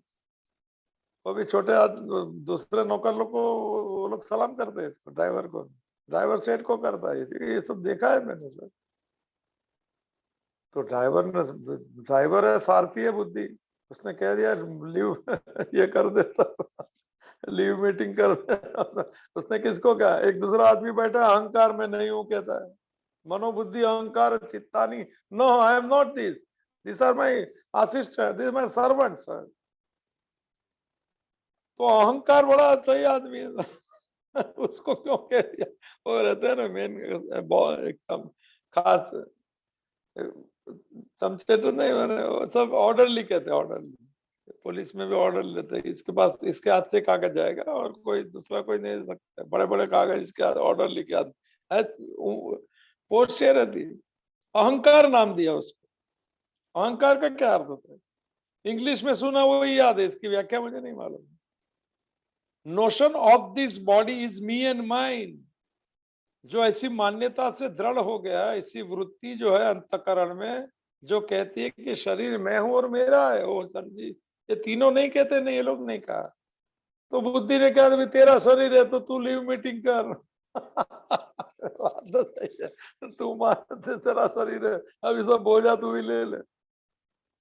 वो भी छोटे दूसरे नौकर लोग को वो लोग सलाम करते हैं इसको, ड्राइवर को। ड्राइवर सेठ को करता है, ये सब देखा है मैंने सर। तो ड्राइवर ने, ड्राइवर है सारथी है बुद्धि, उसने कह दिया लीव ये कर देता, लीव मीटिंग कर दे। उसने किसको कहा? एक दूसरा आदमी बैठा है, अहंकार में नहीं हूं कहता है। मनोबुद्धि अहंकार चित्तानी, no I am not this, this are my assistant, this my servant sir. तो अहंकार बड़ा सही आदमी है। उसको क्यों कह दिया? वो रहते हैं ना मेन एकदम खास समझे तो नहीं, मैंने वो सब ऑर्डर लिखे थे, ऑर्डर। पुलिस में भी ऑर्डर लेते हैं, इसके पास इसके हाथ से कागज जाएगा और कोई दूसरा कोई नहीं दे सकता। बड़े बड़े कागज इसके हाथ ऑर्डर लिखे आते, पोस्ट ये रहती। अहंकार नाम दिया उसको। अहंकार का क्या अर्थ होता है? इंग्लिश में सुना वही याद है, इसकी व्याख्या मुझे नहीं मालूम। Notion of this body is me and mine, जो ऐसी मान्यता से दृढ़ हो गया, ऐसी वृत्ति जो है अंतकरण में, जो कहती है कि शरीर मैं हूं और मेरा है। ओ सर जी, ये तीनों नहीं कहते, नहीं ये लोग नहीं कहा। तो बुद्धि ने कहा तेरा शरीर है तो तू लीव मीटिंग कर। बात तो सही है, तू मानते तेरा शरीर है, अभी सब बोझा तू भी ले ले।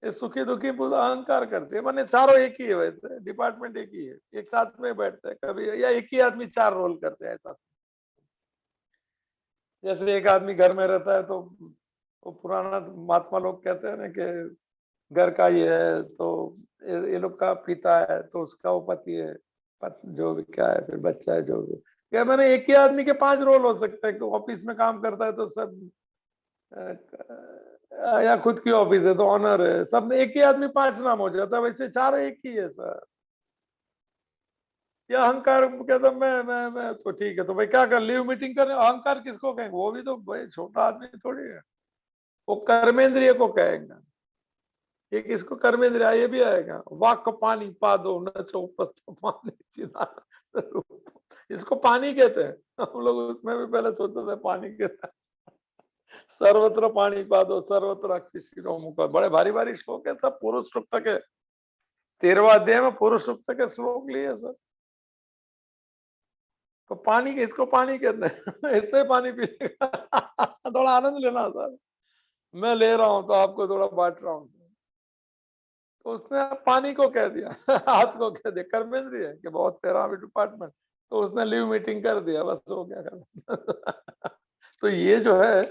ये सुखी दुखी पूरा अहंकार करते हैं, माने चारों एक ही है, वैसे डिपार्टमेंट एक ही है, एक साथ में बैठते हैं कभी, या एक ही आदमी चार रोल करते हैं ऐसा। जैसे एक आदमी घर में रहता है तो वो पुराना महात्मा लोग कहते हैं ना कि घर का ये है, तो ये लोग का पिता है तो उसका वो पति है, जो भी क्या है, फिर बच्चा है जो भी। क्या मैंने एक ही आदमी के पांच रोल हो सकते हैं। ऑफिस में काम करता है तो सब, या खुद की ऑफिस है तो ऑनर है, सब में एक ही आदमी पांच नाम हो जाता है, वैसे चार एक ही है सर। या अहंकार कहता मैं तो ठीक है, तो भाई क्या कर लीव मीटिंग करें? अहंकार किसको कहेंगे? वो भी तो भाई छोटा आदमी थोड़ी है, वो कर्मेंद्रिय को कहेंगे। एक इसको कर्मेंद्रिय, ये भी आएगा। वाक् पानी पादो न चौपस्थ पानी चिदानंद रूप, इसको पानी कहते हैं। हम लोग उसमें भी पहले सोचते थे पानी कहते हैं। सर्वत्र पानी पादो सर्वत्र अक्षिशिरो मुख, बड़े भारी भारी श्लोक है, सब पुरुष सूक्त के 13वां अध्याय में पुरुष सूक्त के श्लोक लिए सर। तो पानी, इसको पानी कहते हैं। इससे पानी पीने थोड़ा आनंद लेना सर, मैं ले रहा हूं तो आपको थोड़ा बांट रहा हूं। तो उसने पानी को कह दिया, हाथ को कह दिया, कर्मेंद्रिय है कि बहुत 13वीं डिपार्टमेंट, तो उसने लीव मीटिंग कर दिया, बस हो गया कर। तो ये जो है,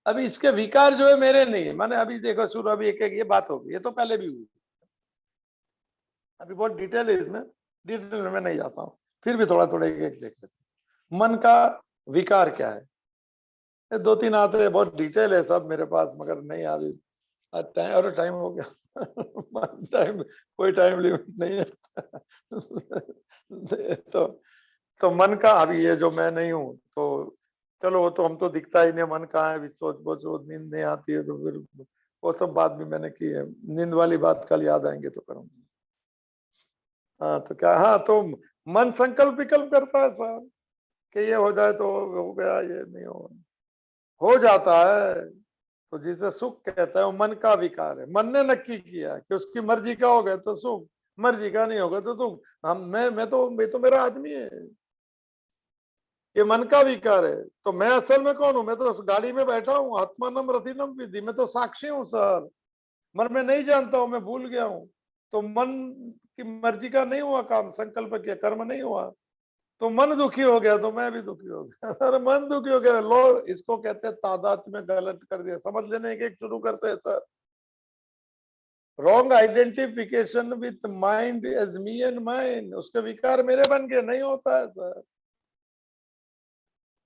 अभी इसके विकार जो है मेरे नहीं है। मैंने अभी देखो शुरू, अभी एक एक ये बात होगी, ये तो पहले भी हुई, अभी बहुत डिटेल है इसमें, डिटेल में नहीं जाता हूँ, फिर भी थोड़ा थोड़ा एक एक देख लेते हैं। मन का विकार क्या है, ये 2-3 आते हैं, बहुत डिटेल है सब मेरे पास, मगर नहीं अभी टाइम, और टाइम हो गया। टाइम, कोई टाइम लिमिट नहीं है। तो मन का, अभी ये जो मैं नहीं हूँ, तो चलो वो तो हम तो दिखता ही नहीं, मन कहाँ है, सोच बोच नींद नहीं आती है, तो फिर वो सब बात भी मैंने की है, नींद वाली बात कल याद आएंगे तो करूंगी। हाँ तो क्या, हाँ तो मन संकल्प विकल्प करता है सर, कि ये हो जाए तो हो गया, ये नहीं हो जाता है। तो जिसे सुख कहता है वो मन का विकार है। मन ने नक्की किया कि उसकी मर्जी का होगा तो सुख, मर्जी का नहीं होगा तो दुख। हम मैं तो मेरा आदमी है, ये मन का विकार है। तो मैं असल में कौन हूं, मैं तो उस गाड़ी में बैठा हूँ, आत्मानम रथिनम विधि, मैं तो साक्षी हूँ सर। मन में नहीं जानता हूं, मैं भूल गया हूँ। तो मन की मर्जी का नहीं हुआ काम, संकल्प किया, कर्म नहीं हुआ, तो मन दुखी हो गया, तो मैं भी दुखी हो गया। अरे मन दुखी हो गया, लो इसको कहते हैं तादात्म्य में गलत कर दिया, समझ लेने एक एक शुरू करते हैं sir. Wrong identification with mind as me and mind, उसके विकार मेरे बन के नहीं होता है सर।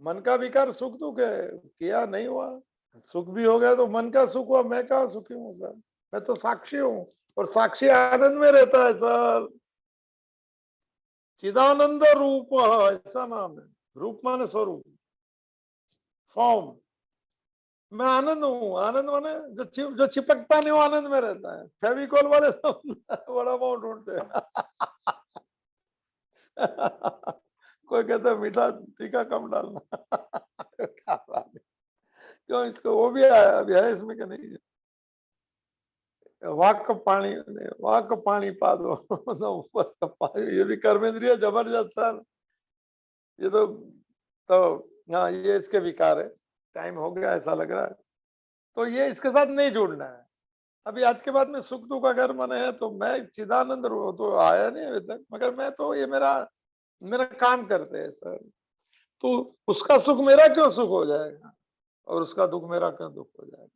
मन का विकार सुख दुख है, किया नहीं हुआ, सुख भी हो गया तो मन का सुख हुआ, मैं कहा सुखी हूँ सर, मैं तो साक्षी हूँ, और साक्षी आनंद में रहता है सर। चिदानंद रूप ऐसा नाम है, रूप माने स्वरूप, फॉर्म। मैं आनंद हूँ, आनंद माने जो चिपकता नहीं वो आनंद में रहता है। फेविकॉल वाले सब बड़ा बहुत ढूंढते हैं। कोई कहता है मीठा तीखा कम डालना। क्या बात है। क्यों, इसको वो भी आया, अभी है इसमें क्या नहीं है। वाक वाक पानी पा दो। ये भी कर्मेंद्रिय जबरदस्त सर, ये तो हाँ, ये इसके विकार है। टाइम हो गया ऐसा लग रहा है, तो ये इसके साथ नहीं जुड़ना है। अभी आज के बाद में सुख दुख अगर मन है तो मैं चिदानंद तो आया नहीं अभी तक, मगर मैं तो ये मेरा मेरा काम करते हैं सर। तो उसका सुख मेरा क्यों सुख हो जाएगा, और उसका दुख मेरा क्यों दुख हो जाएगा।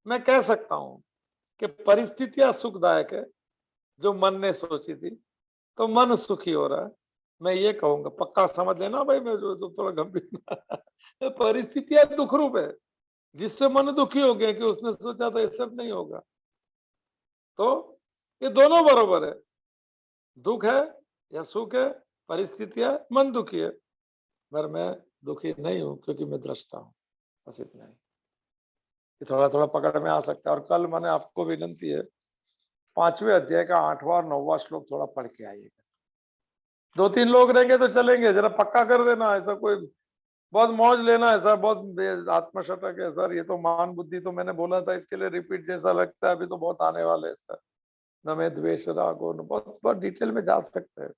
मैं कह सकता हूं कि परिस्थितियां सुखदायक है जो मन ने सोची थी, तो मन सुखी हो रहा है। मैं ये कहूंगा, पक्का समझ लेना भाई, मैं जो थोड़ा गंभीर। परिस्थितियां दुख रूप है, जिससे मन दुखी हो गया कि उसने सोचा था ये सब नहीं होगा। तो ये दोनों बरोबर है, दुख है या सुख है, परिस्थितियां, मन दुखी है, मगर मैं दुखी नहीं हूं क्योंकि मैं दृष्टा हूं। बस इतना ही, कि थोड़ा थोड़ा पकड़ में आ सकता है। और कल मैंने आपको विनंती है, 5वें अध्याय का 8वां और 9वां श्लोक थोड़ा पढ़ के आइएगा। 2-3 लोग रहेंगे तो चलेंगे, जरा पक्का कर देना, ऐसा कोई बहुत मौज लेना है सर, बहुत आत्मशतक है सर, ये तो मान बुद्धि तो मैंने बोला था, इसके लिए रिपीट जैसा लगता है, अभी तो बहुत आने वाले हैं सर। न में द्वेष रागो, बहुत बहुत डिटेल में जा सकते हैं,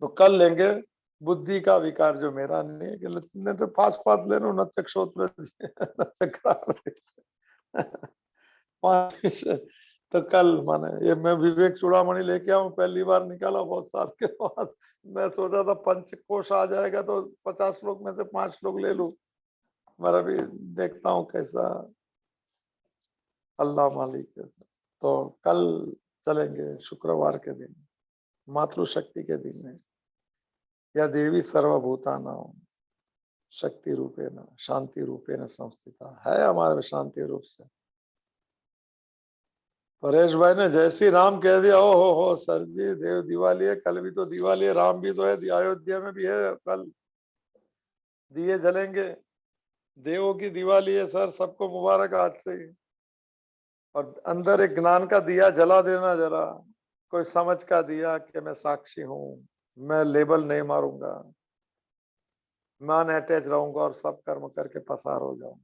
तो कल लेंगे। बुद्धि का विकार जो मेरा नहीं है, कि तो फास्ट फास्ट ले लो, न चक्षोत्र तो कल माने ये मैं विवेक चूड़ामणि लेके आऊं, पहली बार निकाला बहुत साल के बाद। मैं सोचा था पंचकोश आ जाएगा तो 50 लोग में से 5 लोग ले लूं, मगर अभी देखता हूँ कैसा, अल्लाह मालिक है। तो कल चलेंगे शुक्रवार के दिन, मातृशक्ति के दिन में, या देवी सर्वभूतानां शक्ति रूपेण शांति रूपेण संस्थिता है, हमारे में शांति रूप से। परेश भाई ने जय श्री राम कह दिया, ओ हो सर जी, देव दिवाली है, कल भी तो दिवाली है, राम भी तो है, अयोध्या में भी है, कल दिए जलेंगे, देवों की दिवाली है सर, सबको मुबारक आज से ही। और अंदर एक ज्ञान का दिया जला देना जरा, कोई समझ का दिया कि मैं साक्षी हूँ, मैं लेबल नहीं मारूंगा, मैं अनअटैच रहूंगा और सब कर्म करके पसार हो जाऊंगा।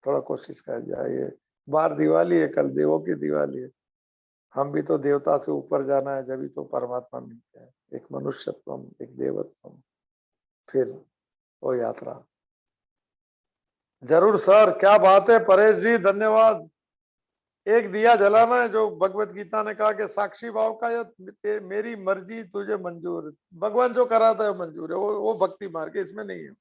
थोड़ा कोशिश कर जाइए। बाहर दिवाली है, कल देवों की दिवाली है। हम भी तो देवता से ऊपर जाना है, जब भी तो परमात्मा मिलते हैं। एक मनुष्यत्वम, एक देवत्वम, फिर वो यात्रा। जरूर सर, क्या बात है परेश जी, धन्यवाद। एक दिया जलाना है, जो भगवत गीता ने कहा कि साक्षी भाव का, या मेरी मर्जी तुझे मंजूर। भगवान जो कराता है मंजूर है, वो भक्ति मार्ग है, इसमें नहीं है।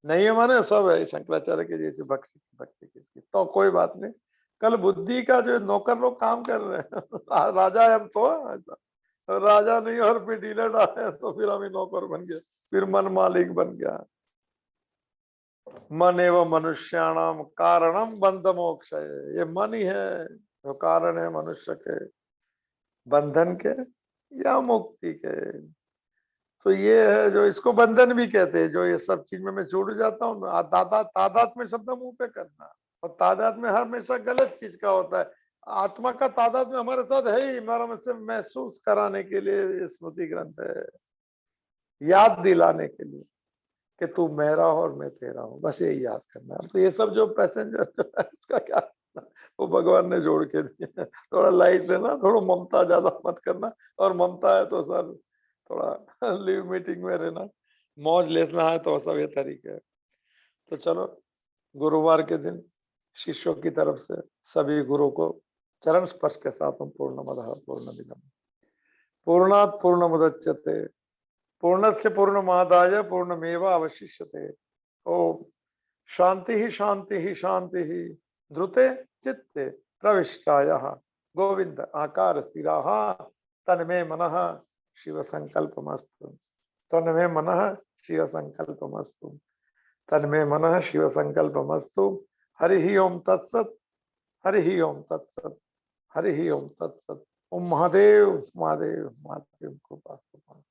नहीं है माने सब है, शंकराचार्य के जैसे भक्ति भक्ति किसकी, तो कोई बात नहीं। कल बुद्धि का जो नौकर लोग काम कर रहे हैं राजा है हम तो, ऐसा राजा नहीं और फिर डीलर डाले तो फिर हम ही नौकर बन गए, फिर मन मालिक बन गया। मन एवं मनुष्याणाम कारणम बंध मोक्ष, ये मन ही है जो कारण है मनुष्य के बंधन के या मुक्ति के। तो ये है जो इसको बंधन भी कहते हैं, जो ये सब चीज में मैं जुड़ जाता हूँ ना। तादात में शब्द मुंह पे करना, और तादात में हमेशा गलत चीज का होता है। आत्मा का तादात में हमारे साथ है ही, हमारा से महसूस कराने के लिए स्मृति ग्रंथ है, याद दिलाने के लिए कि तू मेरा और मैं तेरा हूँ, बस यही याद करना है। तो ये सब जो पैसेंजर जो है इसका क्या, वो भगवान ने जोड़ के दिया। थोड़ा लाइट लेना, थोड़ा ममता ज्यादा मत करना, और ममता है तो सर थोड़ा लिव मीटिंग में रहना, मौज लेना है तो सब ये तरीके है। तो चलो, गुरुवार के दिन शिष्यों की तरफ से सभी गुरु को चरण स्पर्श के साथ हम पूर्णमदः पूर्णमिदं पूर्णात् पूर्णमुदच्यते पूर्णस्य पूर्णमादाय पूर्णमेवावशिष्यते। ओम शांति ही शांति ही शांति ही ध्रुते चित्ते प्रविष्टायः गोविंद आकार स्थिराः तन्मे मनः शिव संकल्पमस्तु, तन्मे मनः शिव संकल्पमस्तु, तन्मे मनः शिव संकल्पमस्तु। हरि ओम तत्सत, हरि ओम तत्सत, हरि ओम तत्सत। ओम महादेव महादेव महादेव कृपा कृपा।